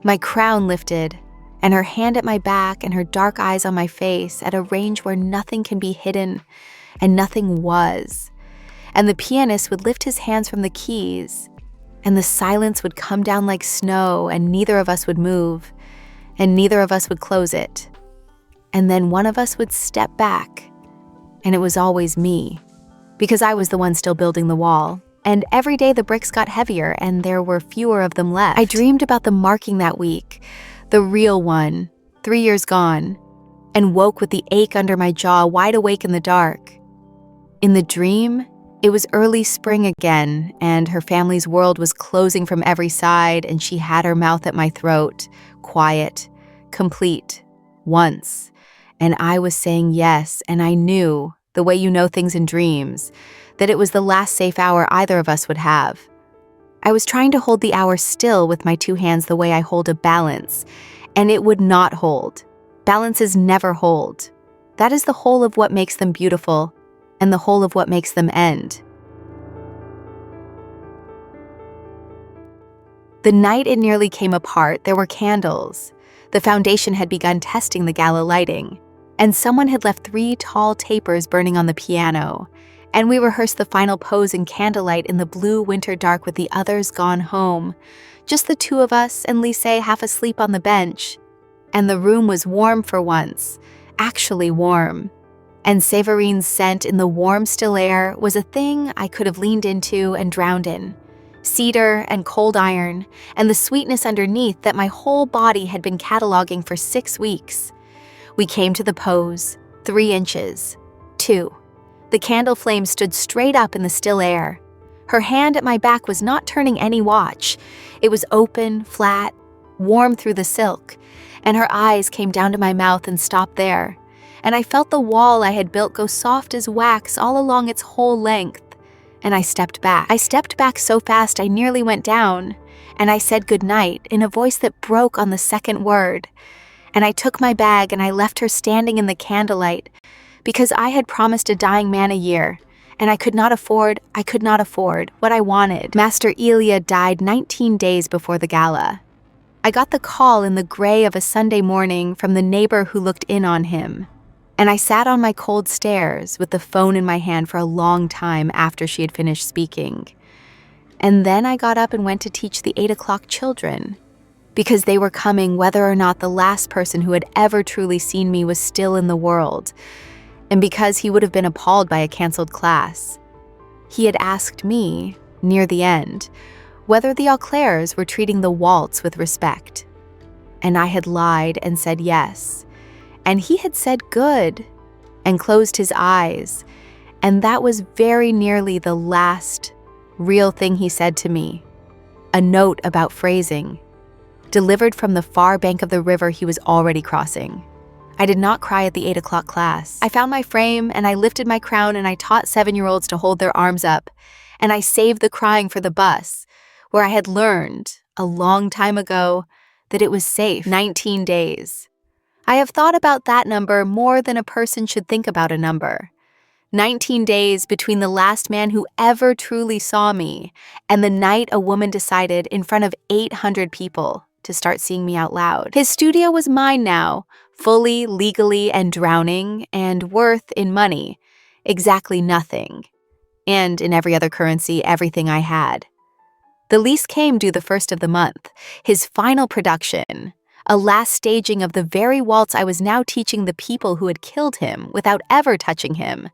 My crown lifted, and her hand at my back and her dark eyes on my face at a range where nothing can be hidden and nothing was. And the pianist would lift his hands from the keys, and the silence would come down like snow, and neither of us would move, and neither of us would close it. And then one of us would step back, and it was always me, because I was the one still building the wall. And every day the bricks got heavier, and there were fewer of them left. I dreamed about the marking that week, the real one, 3 years gone, and woke with the ache under my jaw, wide awake in the dark. In the dream, it was early spring again, and her family's world was closing from every side, and she had her mouth at my throat, quiet, complete, once. And I was saying yes, and I knew, the way you know things in dreams, that it was the last safe hour either of us would have. I was trying to hold the hour still with my 2 hands the way I hold a balance, and it would not hold. Balances never hold. That is the whole of what makes them beautiful, and the whole of what makes them end. The night it nearly came apart, there were candles. The foundation had begun testing the gala lighting, and someone had left 3 tall tapers burning on the piano, and we rehearsed the final pose in candlelight in the blue winter dark with the others gone home, just the 2 of us and Lysée half asleep on the bench. And the room was warm for once, actually warm. And Séverine's scent in the warm, still air was a thing I could have leaned into and drowned in. Cedar and cold iron, and the sweetness underneath that my whole body had been cataloging for 6 weeks. We came to the pose, 3 inches, 2. The candle flame stood straight up in the still air. Her hand at my back was not turning any watch. It was open, flat, warm through the silk, and her eyes came down to my mouth and stopped there. And I felt the wall I had built go soft as wax all along its whole length. And I stepped back. I stepped back so fast I nearly went down, and I said goodnight in a voice that broke on the second word. And I took my bag and I left her standing in the candlelight, because I had promised a dying man a year, and I could not afford what I wanted. Master Elia died 19 days before the gala. I got the call in the gray of a Sunday morning from the neighbor who looked in on him, and I sat on my cold stairs with the phone in my hand for a long time after she had finished speaking. And then I got up and went to teach the 8 o'clock children, because they were coming whether or not the last person who had ever truly seen me was still in the world, and because he would have been appalled by a canceled class. He had asked me, near the end, whether the Auclairs were treating the waltz with respect. And I had lied and said yes. And he had said good, and closed his eyes, and that was very nearly the last real thing he said to me. A note about phrasing, delivered from the far bank of the river he was already crossing. I did not cry at the 8 o'clock class. I found my frame, and I lifted my crown, and I taught 7-year-olds to hold their arms up, and I saved the crying for the bus, where I had learned, a long time ago, that it was safe. 19 days. I have thought about that number more than a person should think about a number. 19 days between the last man who ever truly saw me and the night a woman decided in front of 800 people to start seeing me out loud. His studio was mine now, fully, legally, and drowning, and worth in money exactly nothing. And in every other currency, everything I had. The lease came due the first of the month, his final production, a last staging of the very waltz I was now teaching the people who had killed him without ever touching him,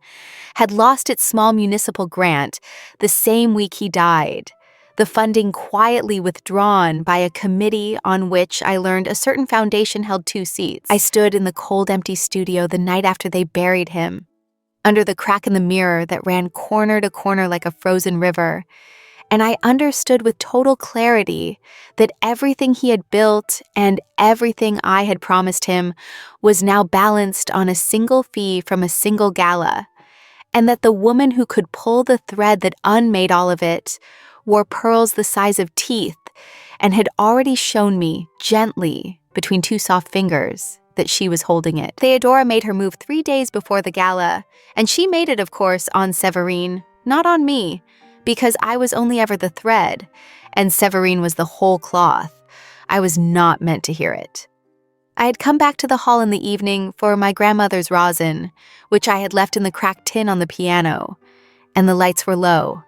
had lost its small municipal grant the same week he died, the funding quietly withdrawn by a committee on which I learned a certain foundation held 2 seats. I stood in the cold, empty studio the night after they buried him, under the crack in the mirror that ran corner to corner like a frozen river, and I understood with total clarity that everything he had built and everything I had promised him was now balanced on a single fee from a single gala, and that the woman who could pull the thread that unmade all of it wore pearls the size of teeth and had already shown me, gently, between 2 soft fingers, that she was holding it. Théodora made her move 3 days before the gala, and she made it, of course, on Séverine, not on me, because I was only ever the thread, and Séverine was the whole cloth. I was not meant to hear it. I had come back to the hall in the evening for my grandmother's rosin, which I had left in the cracked tin on the piano, and the lights were low,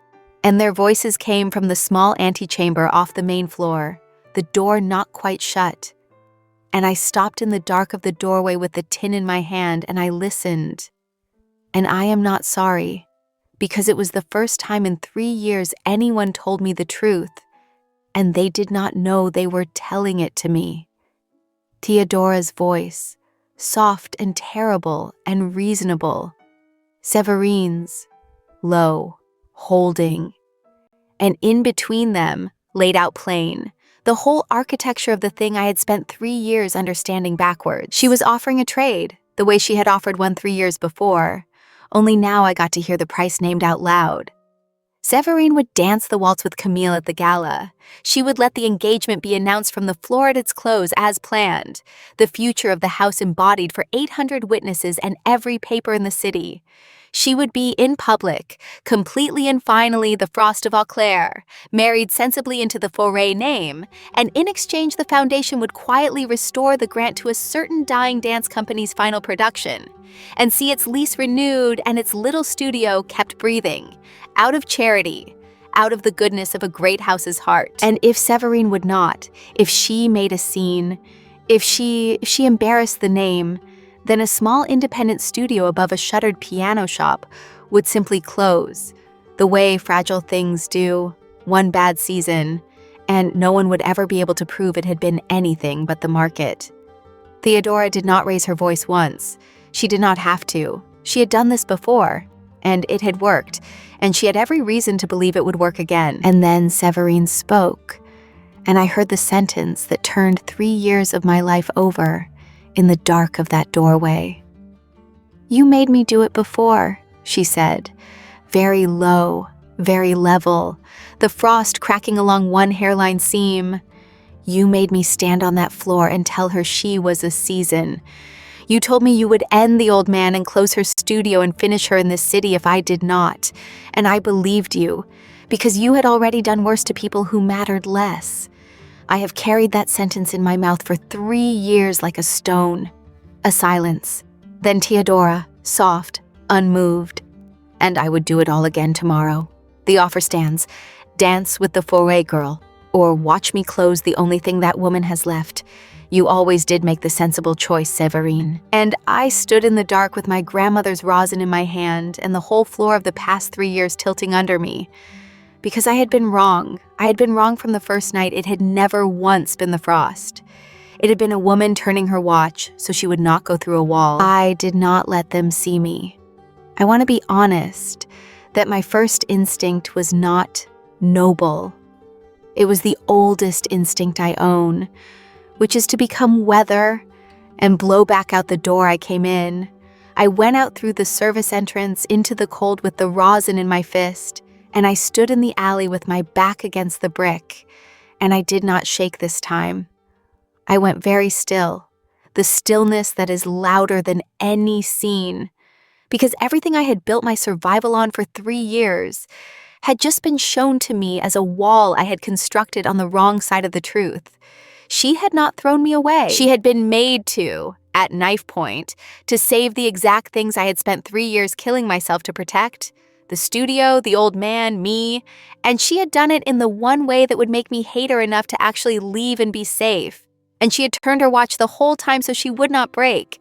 and their voices came from the small antechamber off the main floor, the door not quite shut. And I stopped in the dark of the doorway with the tin in my hand, and I listened. And I am not sorry, because it was the first time in 3 years anyone told me the truth, and they did not know they were telling it to me. Théodora's voice, soft and terrible and reasonable. Séverine's, low, holding. And in between them, laid out plain, the whole architecture of the thing I had spent 3 years understanding backwards. She was offering a trade, the way she had offered one 3 years before, only now I got to hear the price named out loud. Séverine would dance the waltz with Camille at the gala. She would let the engagement be announced from the floor at its close as planned, the future of the house embodied for 800 witnesses and every paper in the city. She would be in public, completely and finally the Frost of Auclair, married sensibly into the Forêt name, and in exchange the foundation would quietly restore the grant to a certain dying dance company's final production, and see its lease renewed and its little studio kept breathing, out of charity, out of the goodness of a great house's heart. And if Séverine would not, if she made a scene, if she embarrassed the name, then a small independent studio above a shuttered piano shop would simply close, the way fragile things do, one bad season, and no one would ever be able to prove it had been anything but the market. Théodora did not raise her voice once. She did not have to. She had done this before, and it had worked, and she had every reason to believe it would work again. And then Séverine spoke, and I heard the sentence that turned 3 years of my life over in the dark of that doorway. "You made me do it before," she said, very low, very level, the frost cracking along one hairline seam. "You made me stand on that floor and tell her she was a season. You told me you would end the old man and close her studio and finish her in this city if I did not, and I believed you, because you had already done worse to people who mattered less. I have carried that sentence in my mouth for 3 years like a stone." A silence. Then Théodora, soft, unmoved. "And I would do it all again tomorrow. The offer stands. Dance with the Forêt girl, or watch me close the only thing that woman has left. You always did make the sensible choice, Séverine." And I stood in the dark with my grandmother's rosin in my hand and the whole floor of the past 3 years tilting under me. Because I had been wrong. I had been wrong from the first night. It had never once been the frost. It had been a woman turning her watch so she would not go through a wall. I did not let them see me. I want to be honest that my first instinct was not noble. It was the oldest instinct I own, which is to become weather and blow back out the door I came in. I went out through the service entrance into the cold with the rosin in my fist, and I stood in the alley with my back against the brick, and I did not shake this time. I went very still, the stillness that is louder than any scene, because everything I had built my survival on for 3 years had just been shown to me as a wall I had constructed on the wrong side of the truth, She had not thrown me away. She had been made to, at knife point, to save the exact things I had spent 3 years killing myself to protect. The studio, the old man, me, and she had done it in the one way that would make me hate her enough to actually leave and be safe. And she had turned her watch the whole time so she would not break.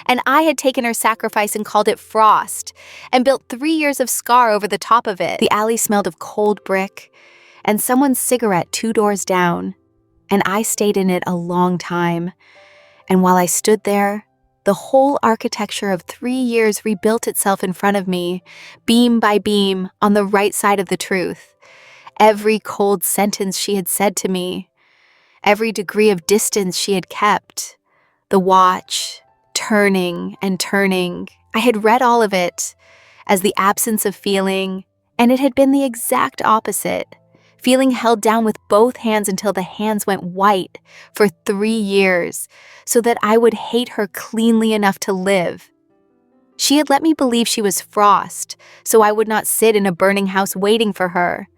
And I had taken her sacrifice and called it Frost, and built 3 years of scar over the top of it. The alley smelled of cold brick, and someone's cigarette 2 doors down. And I stayed in it a long time. And while I stood there, the whole architecture of 3 years rebuilt itself in front of me, beam by beam, on the right side of the truth. Every cold sentence she had said to me, every degree of distance she had kept, the watch, turning and turning. I had read all of it as the absence of feeling, and it had been the exact opposite. Feeling held down with both hands until the hands went white for 3 years, so that I would hate her cleanly enough to live. She had let me believe she was Frost, so I would not sit in a burning house waiting for her.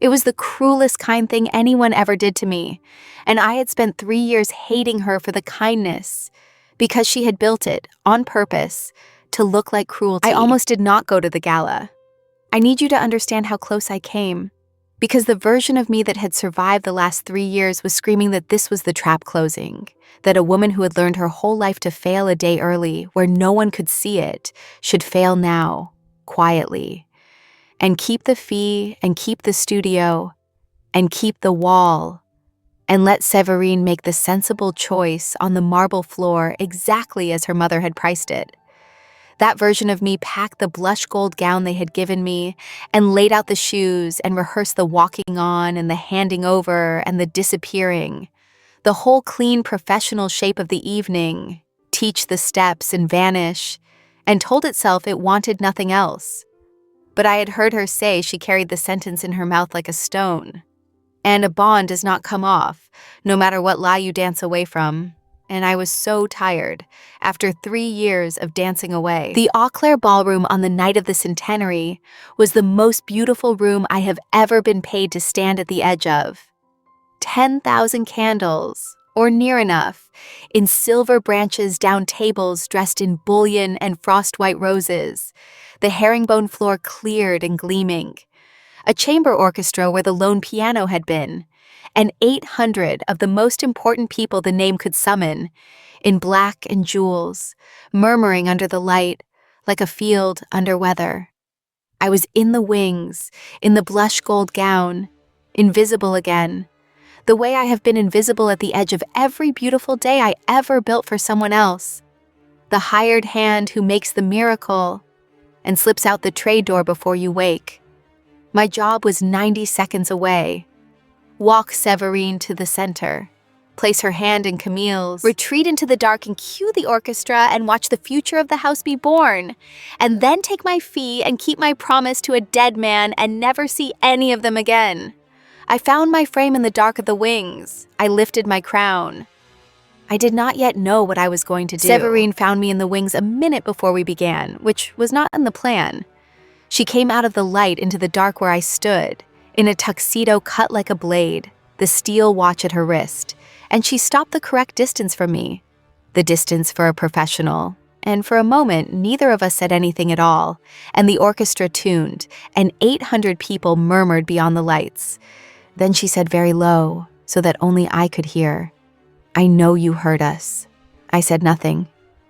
It was the cruelest kind thing anyone ever did to me, and I had spent 3 years hating her for the kindness, because she had built it, on purpose, to look like cruelty. I almost did not go to the gala. I need you to understand how close I came, because the version of me that had survived the last 3 years was screaming that this was the trap closing, that a woman who had learned her whole life to fail a day early, where no one could see it, should fail now, quietly, and keep the fee, and keep the studio, and keep the wall, and let Séverine make the sensible choice on the marble floor exactly as her mother had priced it. That version of me packed the blush gold gown they had given me and laid out the shoes and rehearsed the walking on and the handing over and the disappearing, the whole clean professional shape of the evening, teach the steps and vanish, and told itself it wanted nothing else. But I had heard her say she carried the sentence in her mouth like a stone. And a bond does not come off, no matter what lie you dance away from. And I was so tired, after 3 years of dancing away. The Auclair ballroom on the night of the centenary was the most beautiful room I have ever been paid to stand at the edge of. 10,000 candles, or near enough, in silver branches down tables dressed in bullion and frost-white roses, the herringbone floor cleared and gleaming, a chamber orchestra where the lone piano had been, and 800 of the most important people the name could summon, in black and jewels, murmuring under the light, like a field under weather. I was in the wings, in the blush gold gown, invisible again, the way I have been invisible at the edge of every beautiful day I ever built for someone else. The hired hand who makes the miracle and slips out the trade door before you wake. My job was 90 seconds away. Walk Séverine to the center, place her hand in Camille's, retreat into the dark and cue the orchestra and watch the future of the house be born, and then take my fee and keep my promise to a dead man and never see any of them again. I found my frame in the dark of the wings. I lifted my crown. I did not yet know what I was going to do. Séverine found me in the wings a minute before we began, which was not in the plan. She came out of the light into the dark where I stood, in a tuxedo cut like a blade, the steel watch at her wrist, and she stopped the correct distance from me, the distance for a professional. And for a moment, neither of us said anything at all, and the orchestra tuned, and 800 people murmured beyond the lights. Then she said very low, so that only I could hear, "I know you heard us." I said nothing.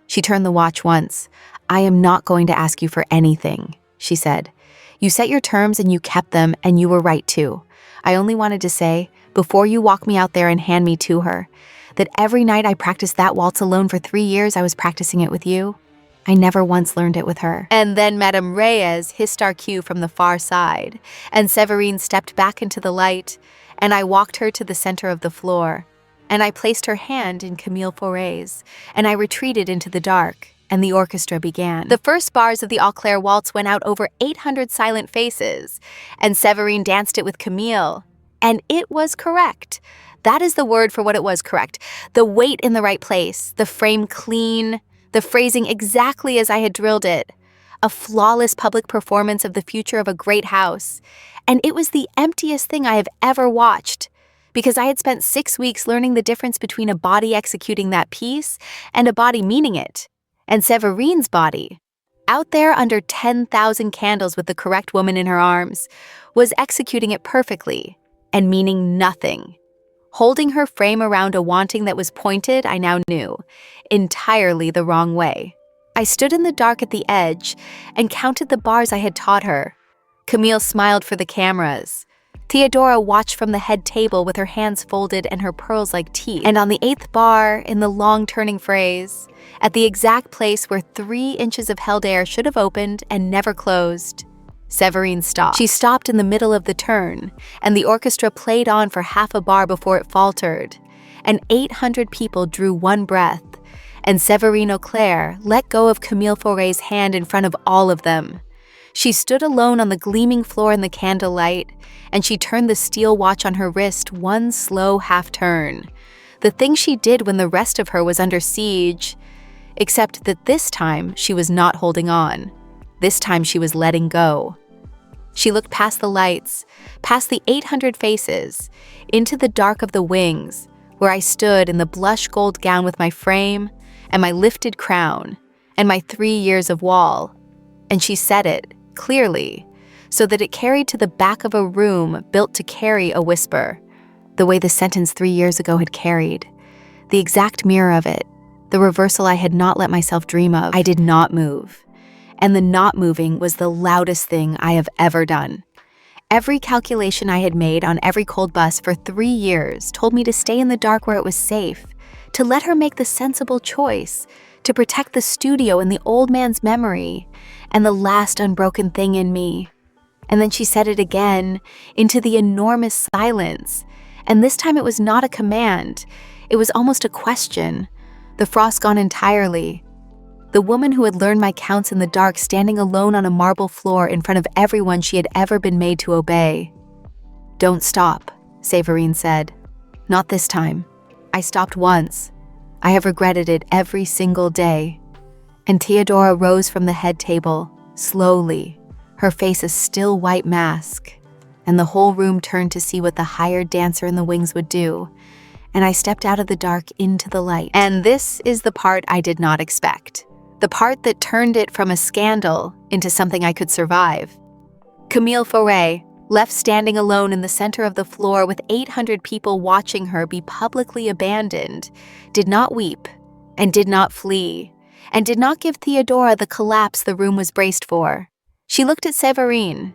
She turned the watch once. "I am not going to ask you for anything," she said. "You set your terms and you kept them, and you were right too. I only wanted to say, before you walk me out there and hand me to her, that every night I practiced that waltz alone for 3 years I was practicing it with you. I never once learned it with her." And then Madame Reyes hissed our cue from the far side, and Séverine stepped back into the light, and I walked her to the center of the floor, and I placed her hand in Camille Fauré's, and I retreated into the dark, and the orchestra began. The first bars of the Auclair waltz went out over 800 silent faces, and Séverine danced it with Camille. And it was correct. That is the word for what it was correct. The weight in the right place, the frame clean, the phrasing exactly as I had drilled it. A flawless public performance of the future of a great house. And it was the emptiest thing I have ever watched. because I had spent 6 weeks learning the difference between a body executing that piece and a body meaning it. And Séverine's body, out there under 10,000 candles with the correct woman in her arms, was executing it perfectly and meaning nothing. Holding her frame around a wanting that was pointed, I now knew, entirely the wrong way. I stood in the dark at the edge and counted the bars I had taught her. Camille smiled for the cameras. Théodora watched from the head table with her hands folded and her pearls like teeth. And on the 8th bar, in the long turning phrase, at the exact place where 3 inches of held air should have opened and never closed, Séverine stopped. She stopped in the middle of the turn, and the orchestra played on for half a bar before it faltered. And 800 people drew one breath, and Séverine Auclair let go of Camille Faurè's hand in front of all of them. She stood alone on the gleaming floor in the candlelight, and she turned the steel watch on her wrist one slow half-turn. The thing she did when the rest of her was under siege, except that this time she was not holding on. This time she was letting go. She looked past the lights, past the 800 faces, into the dark of the wings, where I stood in the blush gold gown with my frame and my lifted crown and my 3 years of wall. And she said it, clearly, so that it carried to the back of a room built to carry a whisper, the way the sentence 3 years ago had carried, the exact mirror of it, the reversal I had not let myself dream of. I did not move. And the not moving was the loudest thing I have ever done. Every calculation I had made on every cold bus for 3 years told me to stay in the dark where it was safe, to let her make the sensible choice, to protect the studio and the old man's memory, and the last unbroken thing in me. And then she said it again, into the enormous silence, and this time it was not a command, it was almost a question, the frost gone entirely. The woman who had learned my counts in the dark standing alone on a marble floor in front of everyone she had ever been made to obey. "Don't stop," Séverine said. "Not this time. I stopped once. I have regretted it every single day." And Théodora rose from the head table, slowly, her face a still white mask, and the whole room turned to see what the hired dancer in the wings would do, and I stepped out of the dark into the light. And this is the part I did not expect. The part that turned it from a scandal into something I could survive. Camille Faurè, left standing alone in the center of the floor with 800 people watching her be publicly abandoned, did not weep, and did not flee, and did not give Théodora the collapse the room was braced for. She looked at Séverine,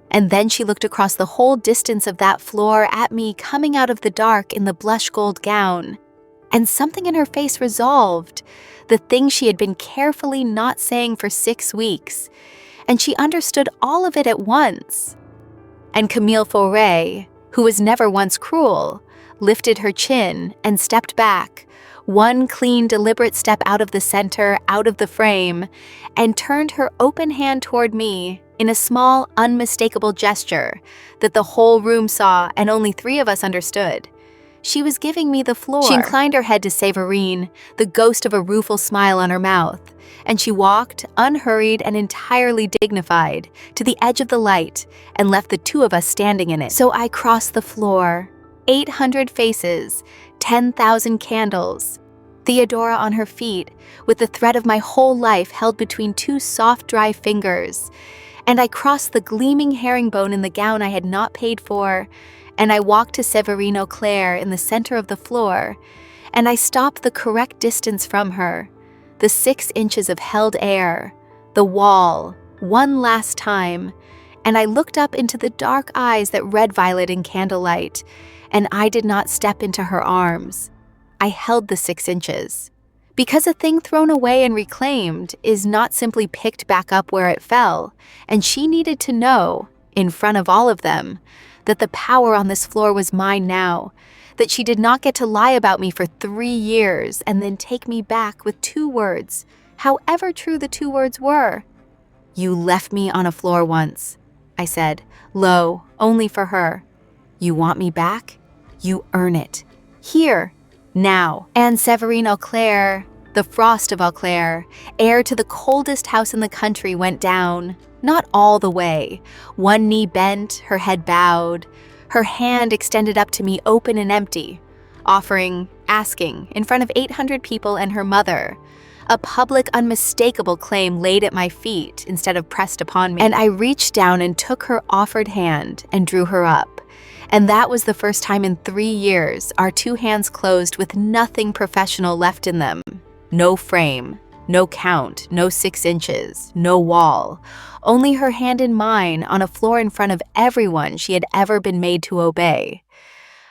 and then she looked across the whole distance of that floor at me coming out of the dark in the blush gold gown, and something in her face resolved, the thing she had been carefully not saying for 6 weeks, and she understood all of it at once. And Camille Faurè, who was never once cruel, lifted her chin and stepped back, one clean, deliberate step out of the center, out of the frame, and turned her open hand toward me in a small, unmistakable gesture that the whole room saw and only 3 of us understood. She was giving me the floor. She inclined her head to Séverine, the ghost of a rueful smile on her mouth, and she walked, unhurried and entirely dignified, to the edge of the light and left the 2 of us standing in it. So I crossed the floor, 800 faces, 10,000 candles, Théodora on her feet, with the thread of my whole life held between 2 soft, dry fingers, and I crossed the gleaming herringbone in the gown I had not paid for, and I walked to Séverine Auclair in the center of the floor, and I stopped the correct distance from her, the 6 inches of held air, the wall, one last time, and I looked up into the dark eyes that red-violet in candlelight, and I did not step into her arms. I held the 6 inches. Because a thing thrown away and reclaimed is not simply picked back up where it fell, and she needed to know, in front of all of them, that the power on this floor was mine now, that she did not get to lie about me for 3 years and then take me back with 2 words, however true the 2 words were. "You left me on a floor once," I said, low, only for her. "You want me back? You earn it. Here, now." And Séverine Auclair, the Frost of Auclair, heir to the coldest house in the country, went down. Not all the way. One knee bent, her head bowed, her hand extended up to me open and empty, asking, in front of 800 people and her mother, a public, unmistakable claim laid at my feet instead of pressed upon me. And I reached down and took her offered hand and drew her up. And that was the first time in 3 years our two hands closed with nothing professional left in them. No frame, no count, no 6 inches, no wall. Only her hand in mine on a floor in front of everyone she had ever been made to obey.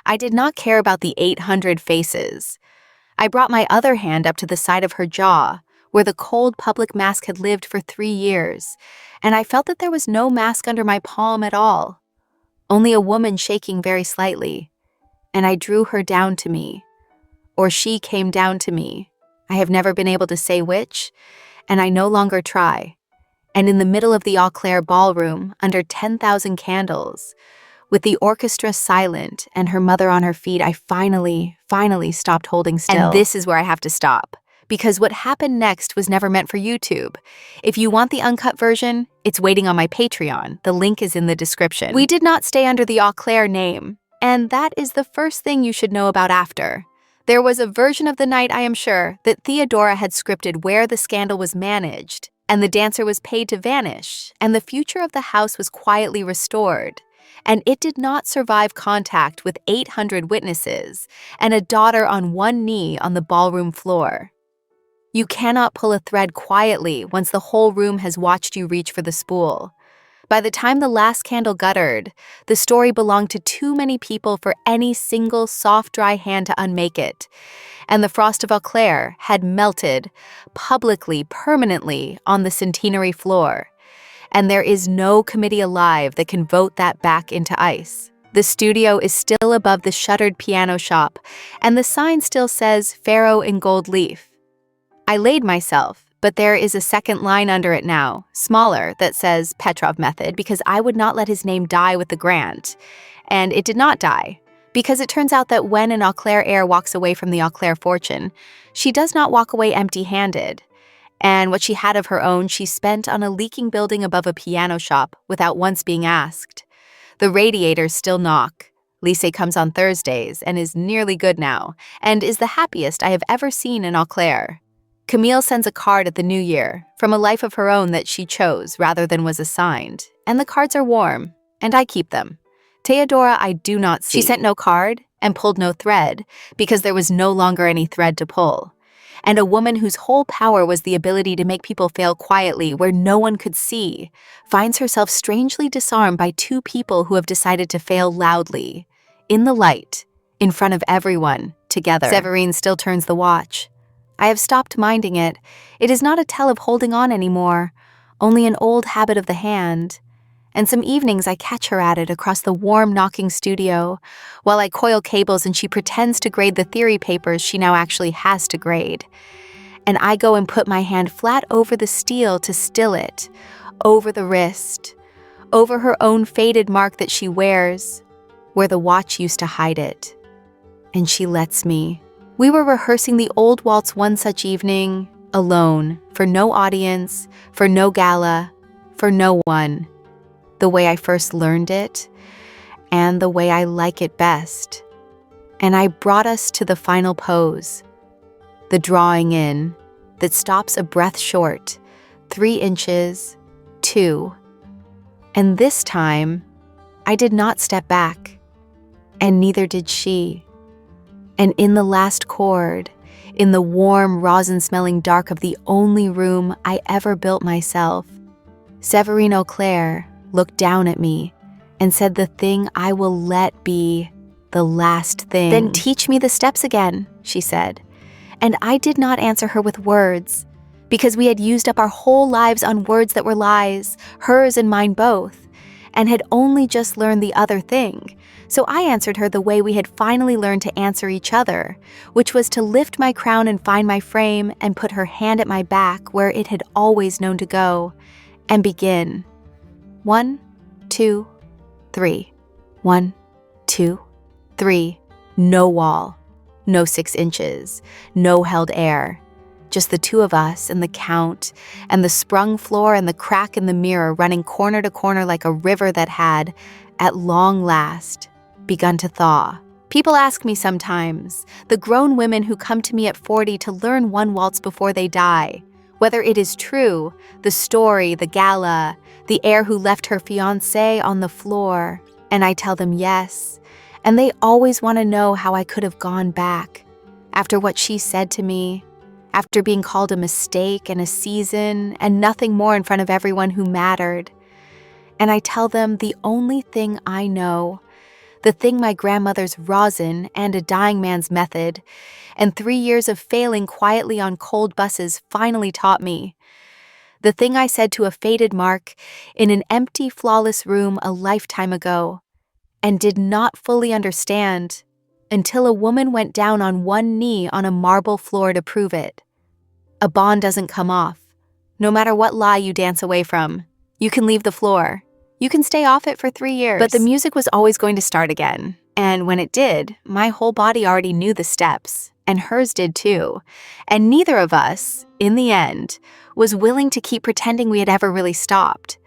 I did not care about the 800 faces. I brought my other hand up to the side of her jaw, where the cold public mask had lived for 3 years, and I felt that there was no mask under my palm at all, only a woman shaking very slightly, and I drew her down to me, or she came down to me. I have never been able to say which, and I no longer try. And in the middle of the Auclair ballroom, under 10,000 candles, with the orchestra silent and her mother on her feet, I finally stopped holding still. And this is where I have to stop, because what happened next was never meant for YouTube. If you want the uncut version, it's waiting on my Patreon. The link is in the description. We did not stay under the Auclair name, and that is the first thing you should know about after. There was a version of the night, I am sure, that Théodora had scripted where the scandal was managed, and the dancer was paid to vanish, and the future of the house was quietly restored. And it did not survive contact with 800 witnesses and a daughter on one knee on the ballroom floor. You cannot pull a thread quietly once the whole room has watched you reach for the spool. By the time the last candle guttered, the story belonged to too many people for any single soft, dry hand to unmake it, and the Frost of Auclair had melted, publicly, permanently, on the centenary floor. And there is no committee alive that can vote that back into ice. The studio is still above the shuttered piano shop, and the sign still says Ferrow in gold leaf. I laid myself, but there is a second line under it now, smaller, that says Petrov method, because I would not let his name die with the grant. And it did not die, because it turns out that when an Auclair heir walks away from the Auclair fortune, she does not walk away empty-handed. And what she had of her own she spent on a leaking building above a piano shop without once being asked. The radiators still knock. Lise comes on Thursdays and is nearly good now, and is the happiest I have ever seen in Auclair. Camille sends a card at the New Year, from a life of her own that she chose rather than was assigned, and the cards are warm, and I keep them. Théodora I do not see. She sent no card and pulled no thread, because there was no longer any thread to pull. And a woman whose whole power was the ability to make people fail quietly where no one could see, finds herself strangely disarmed by 2 people who have decided to fail loudly, in the light, in front of everyone, together. Séverine still turns the watch. I have stopped minding it. It is not a tell of holding on anymore, only an old habit of the hand. And some evenings I catch her at it across the warm knocking studio, while I coil cables and she pretends to grade the theory papers she now actually has to grade. And I go and put my hand flat over the steel to still it, over the wrist, over her own faded mark that she wears, where the watch used to hide it. And she lets me. We were rehearsing the old waltz one such evening, alone, for no audience, for no gala, for no one. The way I first learned it, and the way I like it best. And I brought us to the final pose, the drawing in, that stops a breath short, 3 inches, 2. And this time, I did not step back, and neither did she. And in the last chord, in the warm, rosin-smelling dark of the only room I ever built myself, Séverine Auclair looked down at me and said the thing I will let be the last thing. Then teach me the steps again, she said. And I did not answer her with words, because we had used up our whole lives on words that were lies, hers and mine both, and had only just learned the other thing. So I answered her the way we had finally learned to answer each other, which was to lift my crown and find my frame and put her hand at my back where it had always known to go, and begin. 1, 2, 3. 1, 2, 3. No wall, no 6 inches, no held air. Just the 2 of us and the count, and the sprung floor and the crack in the mirror running corner to corner like a river that had, at long last, begun to thaw. People ask me sometimes, the grown women who come to me at 40 to learn one waltz before they die, whether it is true, the story, the Gala, the heir who left her fiancé on the floor. And I tell them yes, and they always want to know how I could have gone back. After what she said to me, after being called a mistake and a season and nothing more in front of everyone who mattered. And I tell them the only thing I know, the thing my grandmother's rosin and a dying man's method, and 3 years of failing quietly on cold buses finally taught me. The thing I said to a faded mark in an empty, flawless room a lifetime ago, and did not fully understand until a woman went down on one knee on a marble floor to prove it. A bond doesn't come off. No matter what lie you dance away from, you can leave the floor. You can stay off it for 3 years. But the music was always going to start again. And when it did, my whole body already knew the steps, and hers did too. And neither of us, in the end, was willing to keep pretending we had ever really stopped.